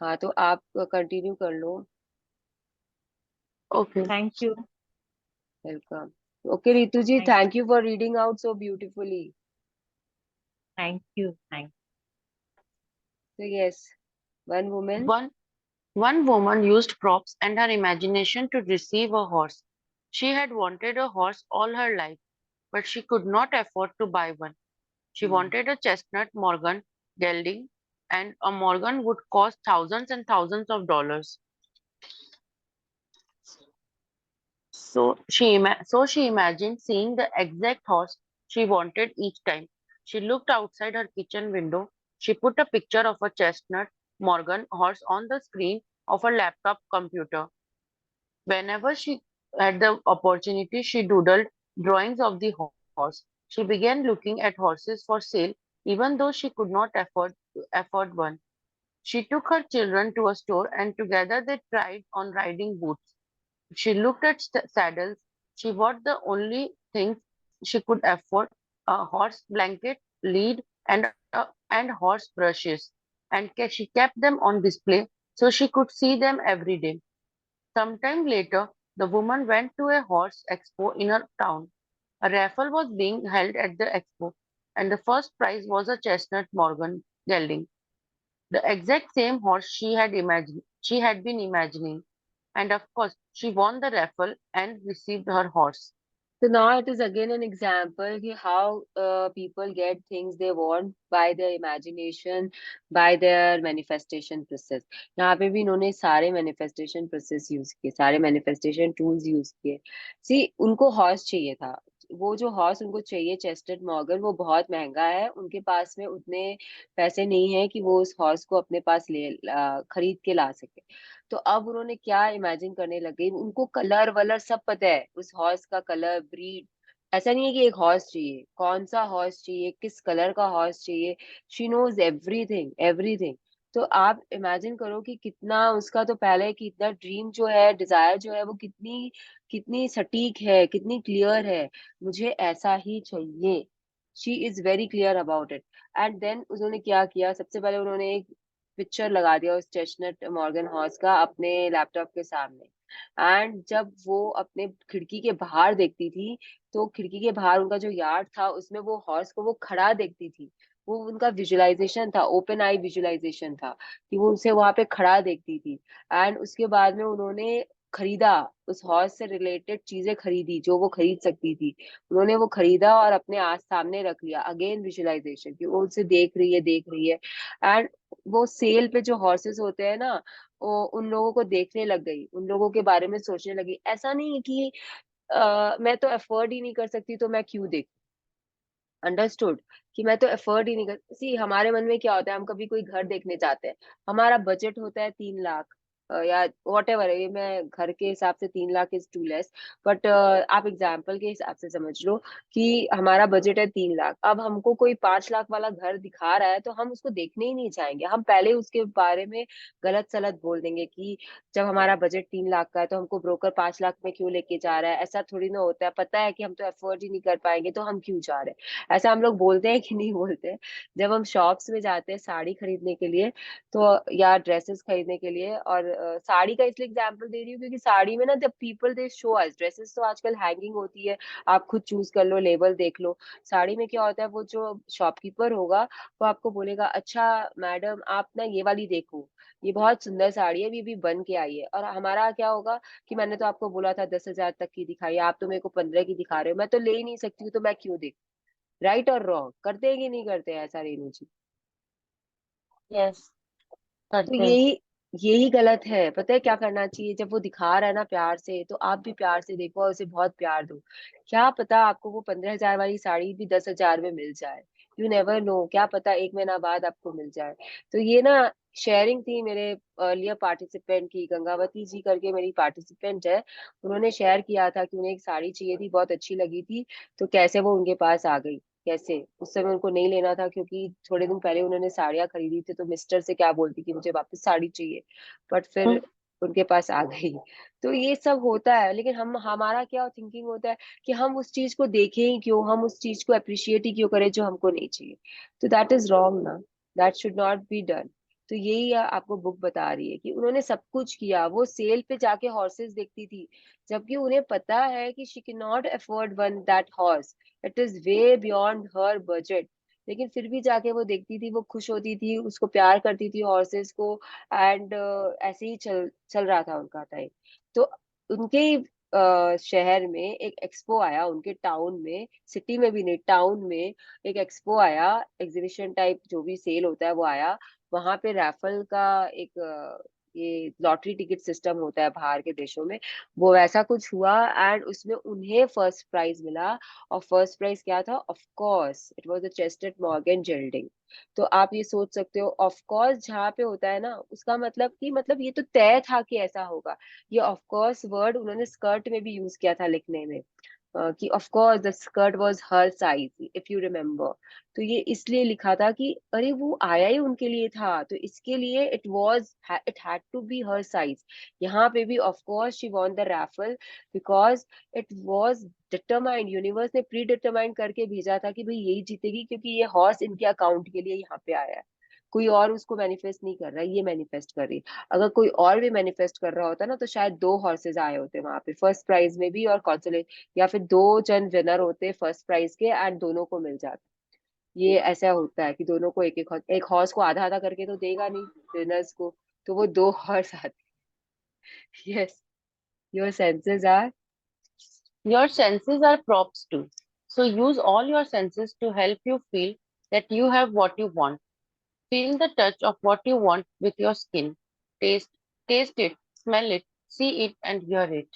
[SPEAKER 1] हाँ तो आप कंटिन्यू कर लो।
[SPEAKER 3] Okay.
[SPEAKER 2] Thank you.
[SPEAKER 1] Welcome. Okay Ritu ji,
[SPEAKER 2] Thank,
[SPEAKER 1] thank you for reading out so beautifully.
[SPEAKER 2] thank you. Thank
[SPEAKER 1] तो yes, one women.
[SPEAKER 3] One one woman used props and her imagination to receive a horse. She had wanted a horse all her life, but she could not afford to buy one. She wanted a chestnut Morgan gelding, and a Morgan would cost thousands and thousands of dollars. So she imagined seeing the exact horse she wanted each time. She looked outside her kitchen window. She put a picture of a chestnut Morgan horse on the screen of her laptop computer. Whenever she had the opportunity, she doodled drawings of the horse. She began looking at horses for sale, even though she could not afford one. She took her children to a store and together they tried on riding boots. She looked at saddles. She bought the only things she could afford: a horse blanket, lead, and horse brushes. And she kept them on display so she could see them every day. Sometime later, the woman went to a horse expo in her town. A raffle was being held at the expo, and the first prize was a chestnut Morgan gelding, the exact same horse she had been imagining. And of course, she won the raffle and received her horse.
[SPEAKER 1] So now it is again an example कि how people get things they want by their imagination, by their manifestation process. यहाँ पे भी इन्होंने सारे manifestation process use किए, सारे manifestation tools use किए. See, उनको हॉर्स चाहिए था. वो जो हॉर्स उनको चाहिए चेस्टेड मॉर्गन, वो बहुत महंगा है. उनके पास में उतने पैसे नहीं है कि वो उस हॉर्स को अपने पास खरीद के ला सके. तो अब उन्होंने क्या इमेजिन करने लगे, उनको कलर वलर सब पता है, उस हॉर्स का कलर, ब्रीड. ऐसा नहीं है कि एक हॉर्स चाहिए, कौन सा हॉर्स चाहिए, किस कलर का हॉर्स चाहिए. She knows everything everything. तो आप इमेजिन करो कि कितना उसका तो पहले कि इतना ड्रीम जो है, डिजायर जो है, वो कितनी कितनी सटीक है, कितनी क्लियर है. मुझे ऐसा ही चाहिए. She is very clear about it. And then उन्होंने क्या किया, सबसे पहले उन्होंने एक पिक्चर लगा दिया उस चेस्टनट मॉर्गन हॉर्स का अपने लैपटॉप के सामने. एंड जब वो अपने खिड़की के बाहर देखती थी, तो खिड़की के बाहर उनका जो यार्ड था उसमें वो हॉर्स को वो खड़ा देखती थी. वो उनका विजुअलाइजेशन था, ओपन आई विजुअलाइजेशन था कि वो उसे वहां पे खड़ा देखती थी. एंड उसके बाद में उन्होंने खरीदा, उस हॉर्स से रिलेटेड चीजें खरीदी जो वो खरीद सकती थी. उन्होंने वो खरीदा और अपने आज सामने रख लिया. अगेन विजुअलाइजेशन कि वो उसे देख रही है. एंड वो सेल पे जो हॉर्सेस होते हैं ना, वो उन लोगों को देखने लग गई, उन लोगों के बारे में सोचने लगी. ऐसा नहीं है कि मैं तो अफोर्ड ही नहीं कर सकती तो मैं क्यों देखूं. अंडरस्टूड कि मैं तो अफोर्ड ही नहीं कर सी. हमारे मन में क्या होता है, हम कभी कोई घर देखने जाते हैं, हमारा बजट होता है 3 लाख, या वॉट एवर. ये मैं घर के हिसाब से 3 lakh is too less. But आप एग्जाम्पल के हिसाब से समझ लो कि हमारा बजट है 3 लाख. अब हमको कोई 5 लाख वाला घर दिखा रहा है तो हम उसको देखने ही नहीं जाएंगे. हम पहले उसके बारे में गलत सलत बोल देंगे कि जब हमारा बजट 3 लाख का है तो हमको ब्रोकर 5 लाख में क्यों लेके जा रहा है. ऐसा थोड़ी ना होता है. पता है कि हम तो अफोर्ड ही नहीं कर पाएंगे तो हम क्यों जा रहे हैं. ऐसा हम लोग बोलते हैं कि नहीं बोलते हैं. जब हम शॉप्स में जाते हैं साड़ी खरीदने के लिए, तो या ड्रेसेस खरीदने के लिए, और साड़ी का इसलिए एग्जांपल दे रही हूँ क्योंकि साड़ी में ना the people they show us. Dresses तो आजकल हैंगिंग होती है, आप खुद चूज कर लो, लेबल देख लो. साड़ी में क्या होता है, वो जो शॉपकीपर होगा वो आपको बोलेगा, अच्छा मैडम आप ना ये वाली देखो, ये बहुत सुंदर साड़ी है, ये भी बन के आई है. और हमारा क्या होगा कि मैंने तो आपको बोला था 10,000 तक की दिखाई, आप तो मेरे को 15 की दिखा रहे हो, मैं तो ले ही नहीं सकती हूँ तो मैं क्यों देखूं. राइट और रॉन्ग, करते हैं कि नहीं करते हैं ऐसा रेनू जी.
[SPEAKER 3] यस,
[SPEAKER 1] तो
[SPEAKER 3] करते हैं।
[SPEAKER 1] यही यही गलत है. पता है क्या करना चाहिए, जब वो दिखा रहा है ना प्यार से, तो आप भी प्यार से देखो और उसे बहुत प्यार दो. क्या पता आपको वो 15,000 वाली साड़ी भी 10,000 में मिल जाए. यू नेवर नो, क्या पता 1 महीना बाद आपको मिल जाए. तो ये ना शेयरिंग थी मेरे अर्लियर पार्टिसिपेंट की. गंगावती जी करके मेरी पार्टिसिपेंट है, उन्होंने शेयर किया था कि उन्हें एक साड़ी चाहिए थी, बहुत अच्छी लगी थी, तो कैसे वो उनके पास आ गई. कैसे उस समय उनको नहीं लेना था क्योंकि थोड़े दिन पहले उन्होंने साड़ियां खरीदी थी, तो मिस्टर से क्या बोलती कि मुझे वापस साड़ी चाहिए. बट फिर उनके पास आ गई. तो ये सब होता है. लेकिन हम हमारा क्या थिंकिंग होता है कि हम उस चीज को देखें ही क्यों, हम उस चीज को अप्रिशिएट ही क्यों करें जो हमको नहीं चाहिए. तो दैट इज रॉन्ग ना, that should not be done. तो यही आपको बुक बता रही है कि उन्होंने सब कुछ किया. वो सेल पे जाके हॉर्सेस देखती थी, जबकि उन्हें पता है कि she can not afford one that horse, it is way beyond her budget. लेकिन फिर भी जाके वो देखती थी, वो खुश होती थी, उसको प्यार करती थी हॉर्सेस को. एंड ऐसे ही चल चल रहा था उनका टाइम. तो उनके शहर में एक एक्सपो आया, उनके टाउन में, सिटी में भी नहीं, टाउन में एक एक्सपो आया, एग्जीबिशन टाइप जो भी सेल होता है वो आया. वहां पे रैफल का एक ये लॉटरी टिकट सिस्टम होता है बाहर के देशों में, वो वैसा कुछ हुआ. एंड उसमें उन्हें फर्स्ट प्राइज मिला. और फर्स्ट प्राइज क्या था, of course it was the chestnut Morgan gelding. तो आप ये सोच सकते हो, ऑफ कोर्स जहाँ पे होता है ना, उसका मतलब कि मतलब ये तो तय था कि ऐसा होगा. ये ऑफ कोर्स वर्ड उन्होंने स्कर्ट में भी यूज किया था लिखने में, कि of course the skirt was her size if you remember. तो ये इसलिए लिखा था कि अरे वो आया ही उनके लिए था, तो इसके लिए it had to be her size. यहाँ पे भी of course she won the raffle because it was determined, universe ने प्री डिटरमाइंड करके भेजा था कि भाई यही जीतेगी, क्योंकि ये हॉर्स इनके अकाउंट के लिए यहाँ पे आया है. कोई और उसको मैनिफेस्ट नहीं कर रहा है, ये मैनिफेस्ट कर रही है. अगर कोई और भी मैनिफेस्ट कर रहा होता ना, तो शायद 2 हॉर्सेज आए होते वहां पे, फर्स्ट प्राइज में भी और कॉन्सोलेट, या फिर 2 जन विनर होते फर्स्ट प्राइज के एंड दोनों को मिल जाता. ये ऐसा होता है कि दोनों को एक हॉर्स को आधा आधा करके तो देगा नहीं विनर्स को, तो वो 2 हॉर्स आते. Yes, your senses are
[SPEAKER 3] Your senses are props too. So use all your senses to help you feel that you have what you want. Feel the touch of what you want with your skin. Taste, taste it, smell it, see it, and hear it.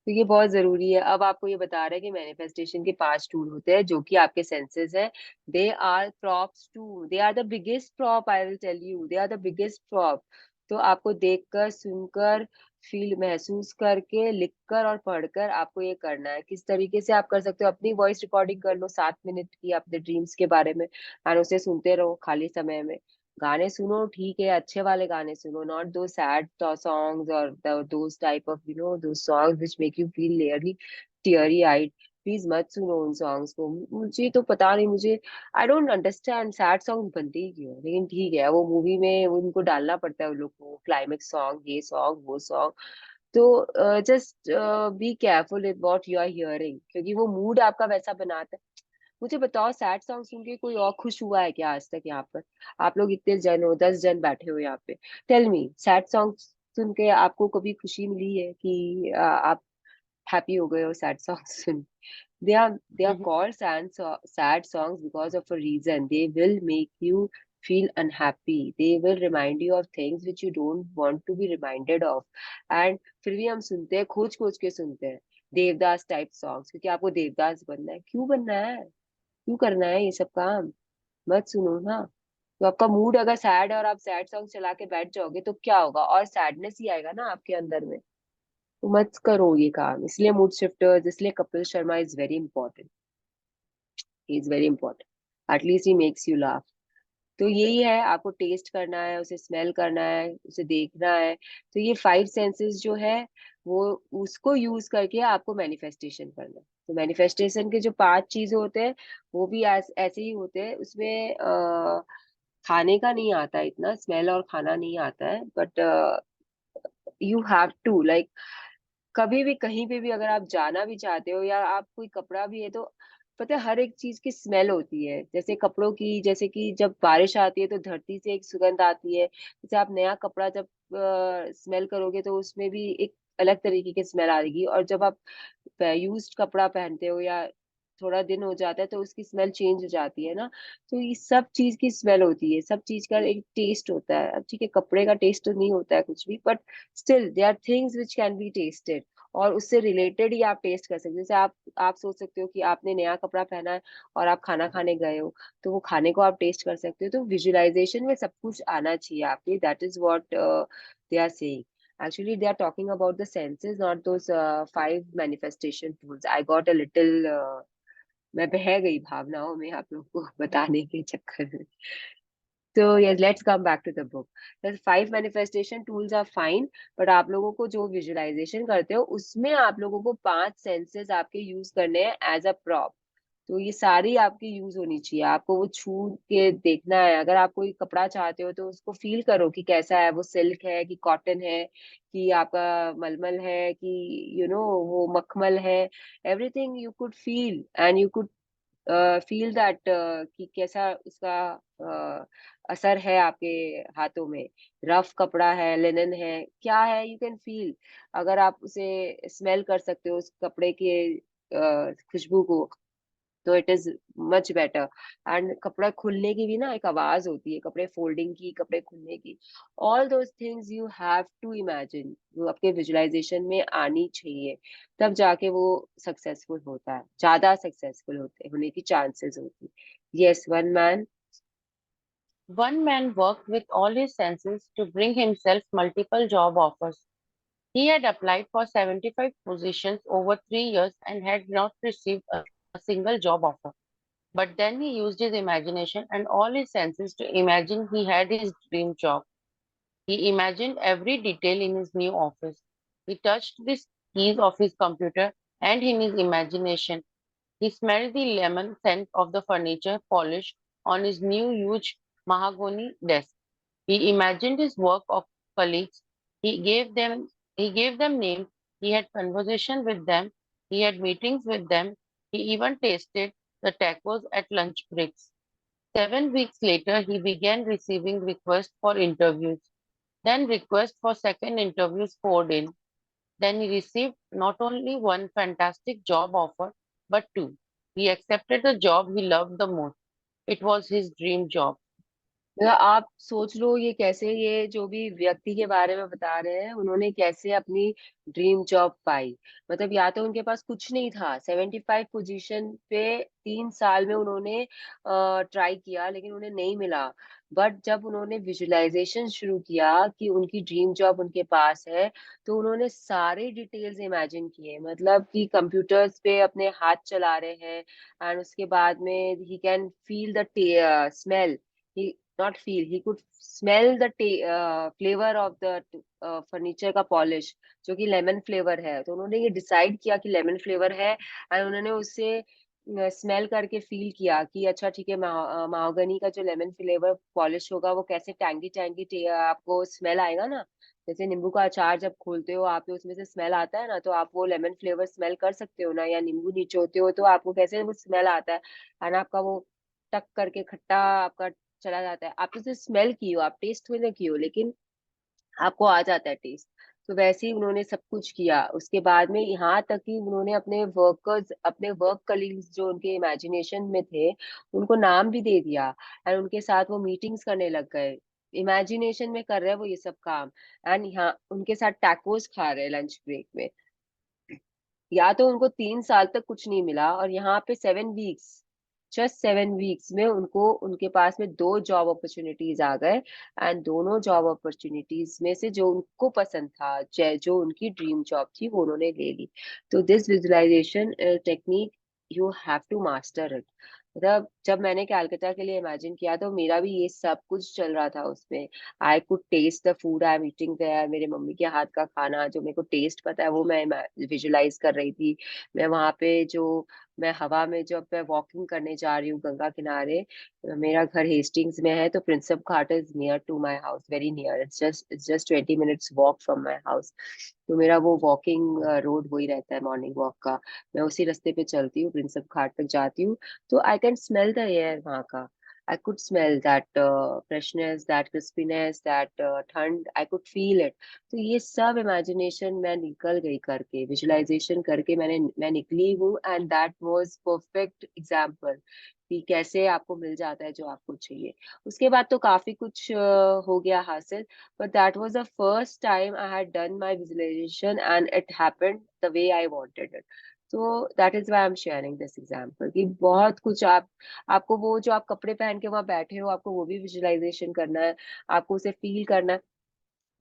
[SPEAKER 1] तो ये बहुत जरूरी है। अब आपको ये बता रहा है कि मैनिफेस्टेशन के 5 टूल होते हैं जो कि आपके सेंसेस है। They are props too, they are the biggest prop, I will tell you, they are the biggest prop. तो आपको देखकर, सुनकर, फील, महसूस करके, लिखकर और पढ़कर आपको ये करना है। किस तरीके से आप कर सकते हो? अपनी वॉइस रिकॉर्डिंग कर लो 7 मिनट की अपने ड्रीम्स के बारे में, और उसे सुनते रहो खाली समय में। गाने सुनो, ठीक है, अच्छे वाले गाने सुनो, नॉट दो सैड सॉन्ग्स और those type of those songs which make you feel really teary eyed. Please मत सुनो उन सॉन्ग्स को। मुझे तो पता नहीं, मुझे I don't understand sad song बनते ही क्यों हैं? लेकिन ठीक है, वो मूवी में उनको डालना पड़ता है उन लोग को, क्लाइमेक्स सॉन्ग, ये सॉन्ग, वो सॉन्ग। तो just be careful with what you are hearing, क्योंकि वो मूड आपका वैसा बनाता है। मुझे बताओ, सैड सॉन्ग सुन के कोई और खुश हुआ है क्या आज तक यहाँ पर? आप लोग इतने जन हो, 10 जन बैठे हो यहाँ पे, टेल मी, सैड सॉन्ग सुन के आपको कभी खुशी मिली है कि आप हैप्पी हो गए हो sad song soon? they are called sad songs because of a reason. They will make you feel unhappy. They will remind you of things which you don't want to be reminded of. And फिर भी हम सुनते हैं, खोज खोज के सुनते हैं देवदास टाइप सॉन्ग्स, क्योंकि आपको देवदास बनना है। क्यों बनना है? क्यों करना है ये सब काम? मत सुनो ना। तो आपका मूड अगर सैड है और आप सैड सॉन्ग चला के बैठ जाओगे तो क्या होगा? और सैडनेस ही आएगा ना आपके अंदर में। तो मत करो ये काम। इसलिए मूड शिफ्टर्स, इसलिए Kapil Sharma is very important. He is very important. At least he makes you laugh. तो यही है, आपको टेस्ट करना है, उसे स्मेल करना है, उसे देखना है। तो ये 5 सेंसेस जो है, वो उसको यूज करके आपको मैनिफेस्टेशन करना है। तो मैनिफेस्टेशन के जो 5 चीज होते हैं, वो भी ऐसे ही होते हैं। उसमें खाने का नहीं आता इतना, स्मेल और खाना नहीं आता है, but you have to like, कभी भी कहीं पे भी अगर आप जाना भी चाहते हो या आप कोई कपड़ा भी है, तो पता है हर एक चीज की स्मेल होती है। जैसे कपड़ों की, जैसे कि जब बारिश आती है तो धरती से एक सुगंध आती है। जैसे आप नया कपड़ा जब स्मेल करोगे तो उसमें भी एक अलग तरीके की स्मेल आएगी। और जब आप यूज्ड कपड़ा पहनते हो या थोड़ा दिन हो जाता है तो उसकी स्मेल चेंज हो जाती है ना। तो ये सब चीज की स्मेल होती है, सब चीज का एक टेस्ट होता है। अब ठीक है, कपड़े का टेस्ट तो नहीं होता है कुछ भी, but still there are things which can be tested. और उससे रिलेटेड ही आप टेस्ट कर सकते हो। जैसे आप सोच सकते हो कि आपने नया कपड़ा पहना है और आप खाना खाने गए हो, तो वो खाने को आप टेस्ट कर सकते हो। तो विजुअलाइजेशन में सब कुछ आना चाहिए आपके। That is what they are saying. Actually, they are talking about the senses, not those 5 manifestation tools. I got a little मैं बह गई भावनाओं में आप लोगों को बताने के चक्कर में। तो yes, let's come back to the book. The 5 manifestation tools are fine, but आप लोगों को जो विजुअलाइजेशन करते हो उसमें आप लोगों को 5 सेंसेस आपके यूज करने हैं एज अ प्रॉप। तो ये सारी आपकी यूज होनी चाहिए। आपको वो छू के देखना है। अगर आप कोई कपड़ा चाहते हो तो उसको फील करो कि कैसा है, वो सिल्क है कि कॉटन है कि आपका मलमल है कि वो मखमल है। Everything you could feel and you could feel that कि कैसा उसका असर है आपके हाथों में। रफ कपड़ा है, लिनन है, क्या है, यू कैन फील। अगर आप उसे स्मेल कर सकते हो उस कपड़े के खुशबू को, तो it is much better. And कपड़ा खुलने की भी ना एक आवाज होती है, कपड़े फोल्डिंग की, कपड़े खुलने की। All those things you have to imagine, वो आपके विजुअलाइजेशन में आनी चाहिए। तब जाके वो सक्सेसफुल होता है, ज्यादा सक्सेसफुल होने की चांसेस होती है। Yes, one man.
[SPEAKER 3] One man worked with all his senses to bring himself multiple job offers. He had applied for 75 positions over 3 years and had not received a single job offer. But then he used his imagination and all his senses to imagine he had his dream job. He imagined every detail in his new office. He touched the keys of his computer and in his imagination, he smelled the lemon scent of the furniture polish on his new huge mahogany desk. He imagined his work of colleagues. He gave them he gave them names. He had conversation with them. He had meetings with them. He even tasted the tacos at lunch breaks. 7 weeks later, he began receiving requests for interviews. Then requests for second interviews poured in. Then he received not only one fantastic job offer, but two. He accepted the job he loved the most. It was his dream job.
[SPEAKER 1] आप सोच लो ये कैसे, ये जो भी व्यक्ति के बारे में बता रहे हैं उन्होंने कैसे अपनी ड्रीम जॉब पाई। मतलब या तो उनके पास कुछ नहीं था, 75 पोजीशन पे 3 साल में उन्होंने ट्राई किया लेकिन उन्हें नहीं मिला। बट जब उन्होंने विजुअलाइजेशन शुरू किया कि उनकी ड्रीम जॉब उनके पास है, तो उन्होंने सारे डिटेल्स इमेजिन किए, मतलब कि कंप्यूटर्स पे अपने हाथ चला रहे हैं, एंड उसके बाद में he can feel the smell, not feel, he could smell the flavor of the furniture का पॉलिश, जो कि लेमन फ्लेवर है। तो उन्होंने ये डिसाइड किया कि लेमन फ्लेवर है, एंड उन्होंने उससे स्मेल करके फील किया कि अच्छा ठीक है, महागनी का जो लेमन फ्लेवर पॉलिश होगा वो कैसे टैंगी टैंगी आपको स्मेल आएगा ना। जैसे नींबू का अचार जब खोलते हो आप, तो उसमें से स्मेल आता है ना, तो आप वो लेमन फ्लेवर स्मेल कर सकते हो ना, या नींबू निचोते हो तो आपको कैसे वो स्मेल आता है ना, आपका वो टक करके खट्टा आपका चला जाता है। आप तो सिर्फ स्मेल की हो, आप टेस्ट में नहीं की हो, लेकिन आपको आ जाता है टेस्ट। तो वैसे ही उन्होंने सब कुछ किया। उसके बाद में यहाँ तक कि उन्होंने अपने वर्कर्स, अपने वर्क कलीग्स जो उनके इमेजिनेशन में थे, उनको नाम भी दे दिया, एंड उनके साथ वो मीटिंग्स करने लग गए। इमेजिनेशन में कर रहे हैं वो ये सब काम, एंड यहाँ उनके साथ टैकोस खा रहे हैं लंच ब्रेक में। या तो उनको 3 साल तक कुछ नहीं मिला, और यहाँ पे 7 वीक्स, जस्ट 7 वीक्स में उनको उनके पास में 2 जॉब अपॉर्चुनिटीज आ गए, एंड दोनों जॉब अपॉर्चुनिटीज में से जो उनको पसंद था, जो उनकी ड्रीम जॉब थी, वो उन्होंने ले ली। तो this visualization technique, you have to master it. मतलब जब मैंने कैलकाटा के लिए इमेजिन किया तो मेरा भी ये सब कुछ चल रहा था उसमें। I could taste the food I am eating there, मेरे मम्मी के हाथ का खाना जो मेरे को टेस्ट पता है वो मैं विजुलाइज कर रही थी। मैं वहां पे जो, मैं हवा में जब मैं वॉकिंग करने जा रही हूँ गंगा किनारे, मेरा घर हेस्टिंग्स में है, तो Prinsep Ghat is near to my house, very near, it's just 20 minutes walk from my house. तो मेरा वो वॉकिंग रोड वही रहता है मॉर्निंग वॉक का। मैं उसी रास्ते पे चलती हूँ, प्रिंसेप घाट तक जाती हूँ। तो I can smell the air वहाँ का। I could smell that freshness, that crispiness, that ठंड, I could feel it। तो ये सब इमेजिनेशन मैं निकल गई करके, विजुअलाइजेशन करके मैं निकली हूँ, and that was perfect example कि कैसे आपको मिल जाता है जो आपको चाहिए। उसके बाद तो काफी कुछ हो गया हासिल, but that was the first time I had done my visualization and it happened the way I wanted it। तो that is why I'm sharing this example कि बहुत कुछ आपको वो जो आप कपड़े पहन के वहां बैठे हो, आपको वो भी विजुअलाइजेशन करना है, आपको उसे फील करना है।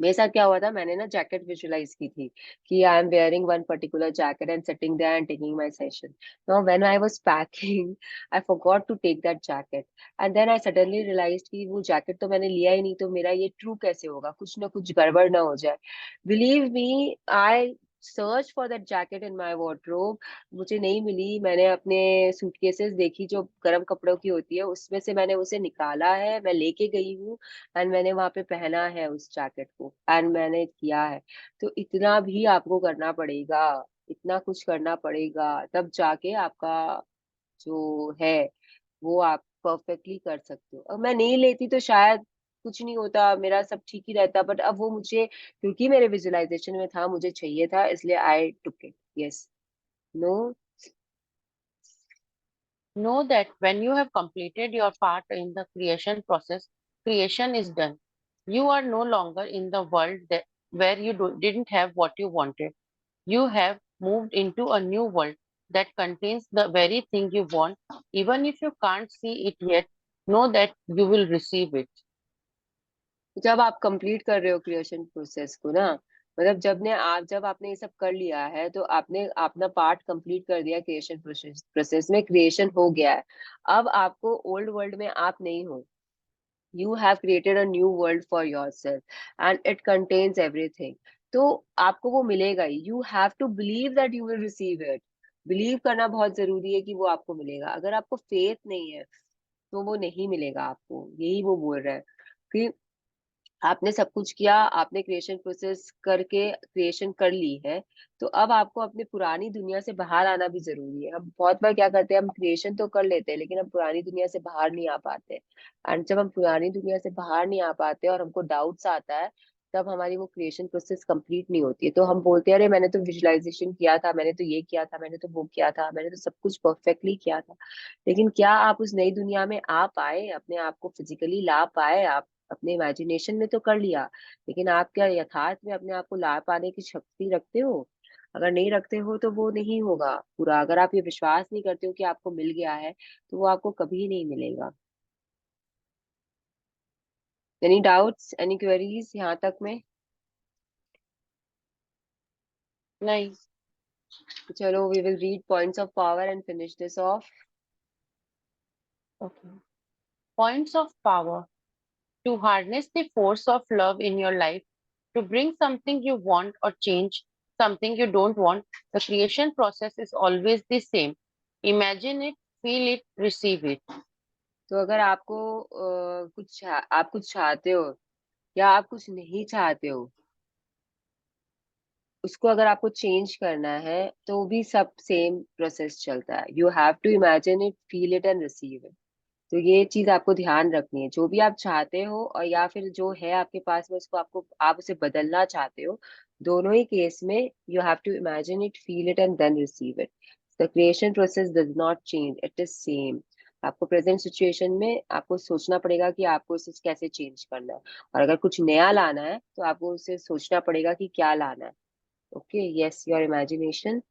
[SPEAKER 1] मेरे साथ क्या हुआ था, मैंने ना जैकेट विजुअलाइज की थी कि I am wearing one particular jacket and sitting there and taking my session. Now when I was packing, I forgot to take that jacket, and then I suddenly realized कि वो jacket तो मैंने लिया ही नहीं, तो मेरा ये ट्रू कैसे होगा, कुछ ना कुछ गड़बड़ ना हो जाए। Believe me, I search for that jacket in my wardrobe, मुझे नहीं मिली। मैंने अपने सूटकेसेस देखी जो गर्म कपड़ों की होती है, उसमें से मैंने उसे निकाला है, मैं लेके गई हूँ, एंड मैंने वहां पे पहना है उस जैकेट को, एंड मैंने किया है। तो इतना भी आपको करना पड़ेगा, इतना कुछ करना पड़ेगा, तब जाके आपका जो है वो आप परफेक्टली कर सकते हो। और मैं नहीं लेती तो शायद कुछ नहीं होता, मेरा सब ठीक ही रहता, बट अब वो मुझे, क्योंकि मेरे विजुअलाइजेशन में था, मुझे चाहिए था, इसलिए I took it. Yes. No.
[SPEAKER 3] Know that when you have completed your part in the creation process, creation is done. You are no longer in the world where you didn't have what you wanted. You have moved into a new world that contains the very thing you want. Even if you can't see it yet, know that you will receive it.
[SPEAKER 1] जब आप complete कर रहे हो creation process को ना, मतलब जब आपने ये सब कर लिया है, तो आपने अपना पार्ट कंप्लीट कर दिया क्रिएशन प्रोसेस में, क्रिएशन हो गया है। अब आपको ओल्ड वर्ल्ड में आप नहीं हो, you have created a new world for yourself and it contains everything। तो आपको वो मिलेगा ही, you have to believe that you will receive it। Believe करना बहुत जरूरी है कि वो आपको मिलेगा। अगर आपको फेथ नहीं है तो वो नहीं मिलेगा आपको, यही वो बोल रहा है कि आपने सब कुछ किया, आपने क्रिएशन प्रोसेस करके क्रिएशन कर ली है, तो अब आपको अपने पुरानी दुनिया से बाहर आना भी जरूरी है। हम बहुत बार क्या करते हैं, हम क्रिएशन तो कर लेते हैं लेकिन हम पुरानी दुनिया से बाहर नहीं आ पाते। एंड जब हम पुरानी दुनिया से बाहर नहीं आ पाते और हमको डाउट्स आता है, तब हमारी वो क्रिएशन प्रोसेस कंप्लीट नहीं होती है। तो हम बोलते हैं अरे मैंने तो विजुअलाइजेशन किया था, मैंने तो ये किया था, मैंने तो वो किया था, मैंने तो सब कुछ परफेक्टली किया था। लेकिन क्या आप उस नई दुनिया में आ पाए, अपने आप को फिजिकली ला पाए? आप अपने इमेजिनेशन में तो कर लिया, लेकिन आप क्या यथार्थ में अपने आप को ला पाने की शक्ति रखते हो? अगर नहीं रखते हो तो वो नहीं होगा पूरा। अगर आप ये विश्वास नहीं करते हो कि आपको मिल गया है, तो वो आपको कभी नहीं मिलेगा। एनी डाउट्स, एनी क्वेरीज यहाँ तक में?
[SPEAKER 3] नहीं।
[SPEAKER 1] चलो, we will read points of power and finish this off.
[SPEAKER 3] Okay. Points of power. To harness the force of love in your life, to bring something you want or change something you don't want, the creation process is always the same. Imagine it, feel it, receive it.
[SPEAKER 1] तो अगर आपको आप कुछ चाहते हो या आप कुछ नहीं चाहते हो, उसको अगर आपको चेंज करना है, तो भी सब सेम प्रोसेस चलता है। You have to imagine it, feel it and receive it. तो ये चीज आपको ध्यान रखनी है। जो भी आप चाहते हो और या फिर जो है आपके पास में, उसको आपको आप उसे बदलना चाहते हो, दोनों ही केस में you have to imagine it, feel it and then receive it. The creation process does not change, it is same. आपको प्रेजेंट सिचुएशन में आपको सोचना पड़ेगा कि आपको इसे कैसे चेंज करना है, और अगर कुछ नया लाना है तो आपको उसे सोचना पड़ेगा कि क्या लाना है। Okay, yes, your imagination.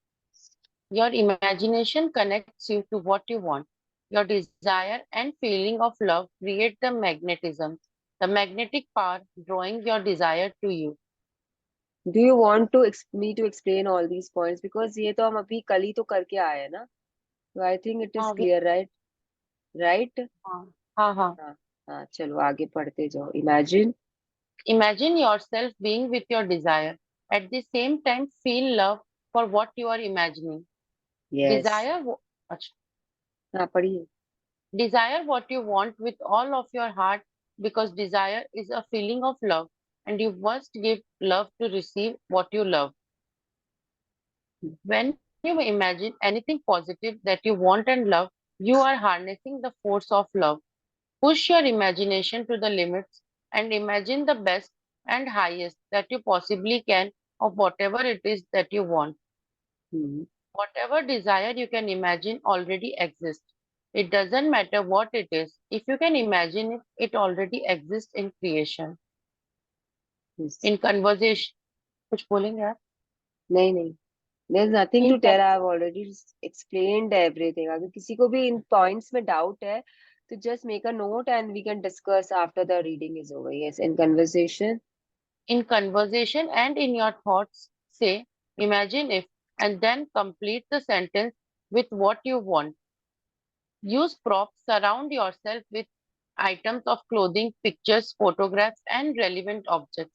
[SPEAKER 3] Your imagination connects you to what you want. Your desire and feeling of love create the magnetism, the magnetic power drawing your desire to you.
[SPEAKER 1] Do you want to me to explain all these points? Because ये तो हम अभी कल ही तो करके आए हैं ना। तो आई थिंक इट इज
[SPEAKER 3] हाँ
[SPEAKER 1] क्लियर, राइट? राइट।
[SPEAKER 3] हाँ हाँ हाँ.
[SPEAKER 1] हाँ। हाँ, चलो आगे पढ़ते जाओ। Imagine.
[SPEAKER 3] Imagine yourself being with your desire. At the same time, feel love for what you are imagining.
[SPEAKER 1] Yes.
[SPEAKER 3] Desire, अच्छा.
[SPEAKER 1] हाँ, पढ़िए।
[SPEAKER 3] Desire what you want with all of your heart because desire is a feeling of love and you must give love to receive what you love. When you imagine anything positive that you want and love, you are harnessing the force of love. Push your imagination to the limits and imagine the best and highest that you possibly can of whatever it is that you want.
[SPEAKER 1] Hmm.
[SPEAKER 3] Whatever desire you can imagine already exists. It doesn't matter what it is. If you can imagine it, it already exists in creation.
[SPEAKER 1] yes.
[SPEAKER 3] In conversation, कुछ बोलेंगे आप?
[SPEAKER 1] नहीं नहीं, there's nothing to
[SPEAKER 3] In
[SPEAKER 1] tell, I've already explained everything. अगर किसी को भी इन points में डाउट है, तो just make a note and we can discuss after the reading is over. Yes, in conversation.
[SPEAKER 3] in conversation and in your thoughts, say, imagine if, and then complete the sentence with what you want. Use props, surround yourself with items of clothing, pictures, photographs, and relevant objects.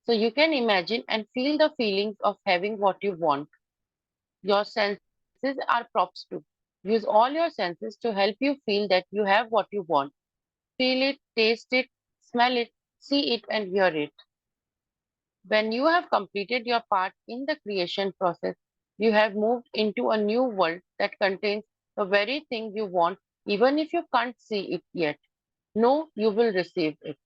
[SPEAKER 3] So you can imagine and feel the feelings of having what you want. Your senses are props too. Use all your senses to help you feel that you have what you want. Feel it, taste it, smell it, see it, and hear it. When you have completed your part in the creation process, you have moved into a new world that contains the very thing you want, even if you can't see it yet. No, you will receive it.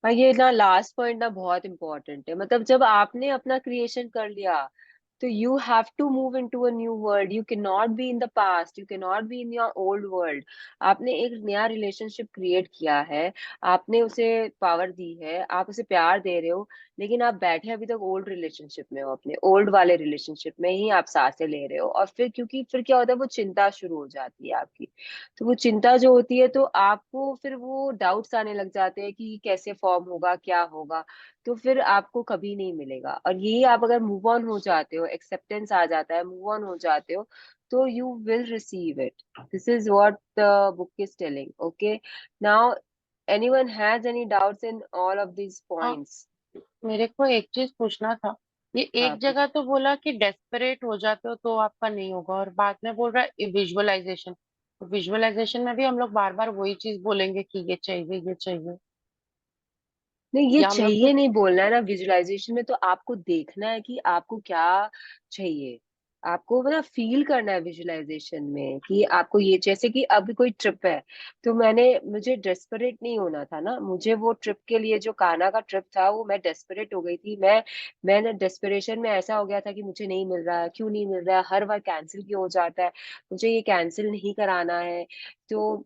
[SPEAKER 1] हाँ, ये ना last point ना बहुत important है। मतलब जब आपने अपना क्रिएशन कर लिया, तो you have to move into a new world. You can not be in the past, you can not be in your old world. आपने एक नया रिलेशनशिप क्रिएट किया है, आपने उसे पावर दी है, आप उसे प्यार दे रहे हो, लेकिन आप बैठे अभी तक ओल्ड रिलेशनशिप में हो, अपने ओल्ड वाले रिलेशनशिप में ही आप सांसें ले रहे हो। और फिर क्योंकि फिर क्या होता है, वो चिंता शुरू हो जाती है आपकी। तो वो चिंता जो होती है, तो आपको फिर वो डाउट्स आने लग जाते हैं कि कैसे फॉर्म होगा, क्या होगा। तो फिर आपको कभी नहीं मिलेगा। और यही आप अगर मूव ऑन हो जाते हो, एक्सेप्टेंस आ जाता है, मूव ऑन हो जाते हो, तो you will receive it. This is what the book is telling. Okay, now anyone has any doubts in all of these
[SPEAKER 3] हाँ,
[SPEAKER 1] पॉइंट्स?
[SPEAKER 3] मेरे को एक चीज पूछना था. ये
[SPEAKER 1] हाँ,
[SPEAKER 3] एक जगह तो बोला कि डेस्परेट हो जाते हो तो आपका नहीं होगा और बाद में बोल रहा है विजुअलाइजेशन. तो विजुअलाइजेशन में भी हम लोग बार बार वही चीज बोलेंगे कि ये चाहिए.
[SPEAKER 1] नहीं, ये
[SPEAKER 3] या हम लोग
[SPEAKER 1] चाहिए
[SPEAKER 3] कुछ
[SPEAKER 1] नहीं बोलना है ना। विजुअलाइजेशन में तो आपको देखना है कि आपको क्या चाहिए। आपको ना फील करना है विजुअलाइजेशन में कि आपको ये, जैसे कि अब कोई ट्रिप है, तो मुझे डेस्परेट नहीं होना था ना, मुझे वो ट्रिप के लिए, जो काना का ट्रिप था वो मैं डेस्परेट हो गई थी, मैंने डेस्परेशन में ऐसा हो गया था कि मुझे नहीं मिल रहा है, क्यों नहीं मिल रहा है, हर बार कैंसिल क्यों हो जाता है, मुझे ये कैंसिल नहीं कराना है, तो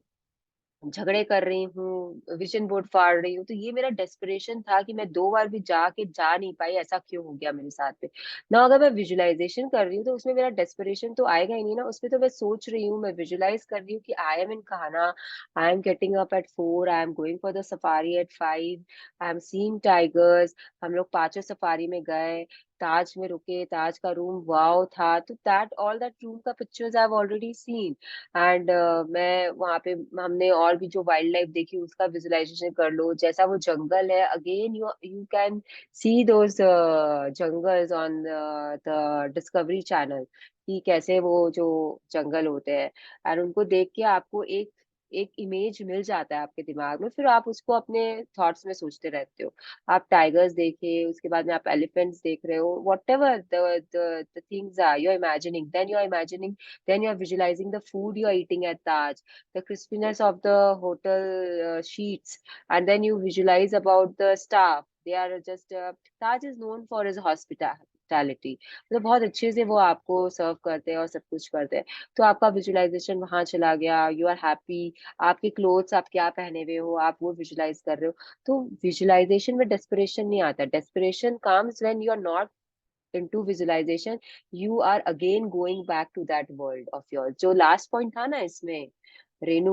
[SPEAKER 1] झगड़े कर रही हूँ, विजन बोर्ड फाड़ रही हूँ, तो ये मेरा डेस्परेशन था कि मैं 2 बार भी जा नहीं पाई, ऐसा क्यों हो गया मेरे साथ में ना। अगर मैं विजुअलाइजेशन कर रही हूँ तो उसमें मेरा डेस्परेशन तो आएगा ही नहीं ना, उसमें तो मैं सोच रही हूँ, मैं विजुअलाइज कर रही हूँ कि I am in Kanha, I am getting up at 4, I am going for the safari at 5, I am seeing tigers, हम लोग पांचों सफारी में गए, ताज में रुके, ताज का रूम वाव था, तो दैट ऑल दैट रूम का pictures I have already seen, and मैं वहां पे, हमने और भी जो वाइल्ड लाइफ देखी उसका विजुअलाइजेशन कर लो, जैसा वो जंगल है, again you you can see those jungles on the discovery channel, कि कैसे वो जो जंगल होते हैं, एंड उनको देख के आपको एक एक इमेज मिल जाता है आपके दिमाग में, फिर आप उसको अपने थॉट्स में सोचते रहते हो। आप टाइगर्स देखे, उसके बाद में आप एलिफेंट्स देख रहे हो, whatever the things are you are imagining, then you are imagining, then you are visualizing the food you are eating at Taj, the crispiness of the hotel sheets, and then you visualize about the staff. They are just Taj is known for his hospitality. मतलब बहुत अच्छे से वो आपको सर्व करते हैं और सब कुछ करते हैं, तो आपका विजुअलाइजेशन वहां चला गया, यू आर हैप्पी, आपके क्लोथ्स आप क्या पहने हुए हो आप वो विजुअलाइज कर रहे हो। तो विजुअलाइजेशन में डेस्परेशन नहीं आता, desperation comes when you are not into visualization, you are again going back to that world of yours। जो लास्ट पॉइंट था ना इसमें, रेनू,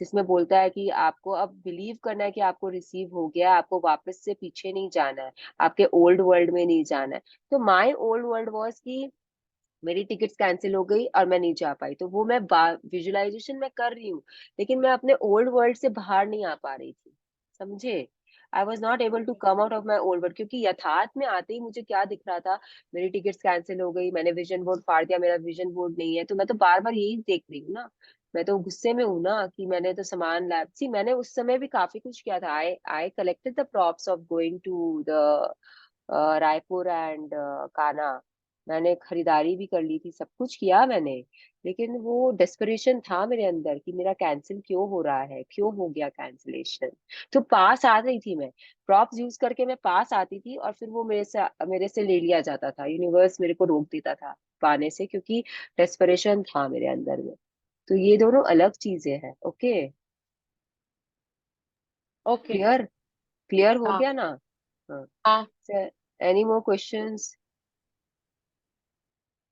[SPEAKER 1] जिसमें बोलता है कि आपको अब बिलीव करना है कि आपको रिसीव हो गया, आपको वापस से पीछे नहीं जाना है, आपके ओल्ड वर्ल्ड में नहीं जाना है। तो माई ओल्ड वर्ल्ड वॉज कि मेरी टिकट्स कैंसिल हो गई और मैं नहीं जा पाई, तो वो मैं विजुअलाइजेशन में कर रही हूँ, लेकिन मैं अपने ओल्ड वर्ल्ड से बाहर नहीं आ पा रही थी, समझे। I was not able to come out of my old world, क्योंकि यथार्थ में आते ही मुझे क्या दिख रहा था, मेरी टिकट्स कैंसिल हो गई, मैंने विजन बोर्ड फाड़ दिया, मेरा विजन बोर्ड नहीं है, तो मैं तो बार बार यही देख रही हूँ ना, मैं तो गुस्से में हूँ ना कि मैंने तो सामान लाया। सी मैंने उस समय भी काफी कुछ किया था, I I collected the props of going to the Raipur and Kanha, मैंने खरीदारी भी कर ली थी, सब कुछ किया मैंने, लेकिन वो डेस्परेशन था मेरे अंदर कि मेरा कैंसिल क्यों हो रहा है, क्यों हो गया कैंसिलेशन। तो पास आ रही थी मैं, प्रॉप्स यूज करके मैं पास आती थी, और फिर वो मेरे से ले लिया जाता था, यूनिवर्स मेरे को रोक देता था पाने से, क्योंकि डेस्परेशन था मेरे अंदर में। तो ये दोनों अलग चीजें हैं। Okay,
[SPEAKER 3] okay.
[SPEAKER 1] क्लियर, क्लियर हो
[SPEAKER 3] हाँ
[SPEAKER 1] गया ना। हाँ,
[SPEAKER 3] हाँ।
[SPEAKER 1] Any more questions?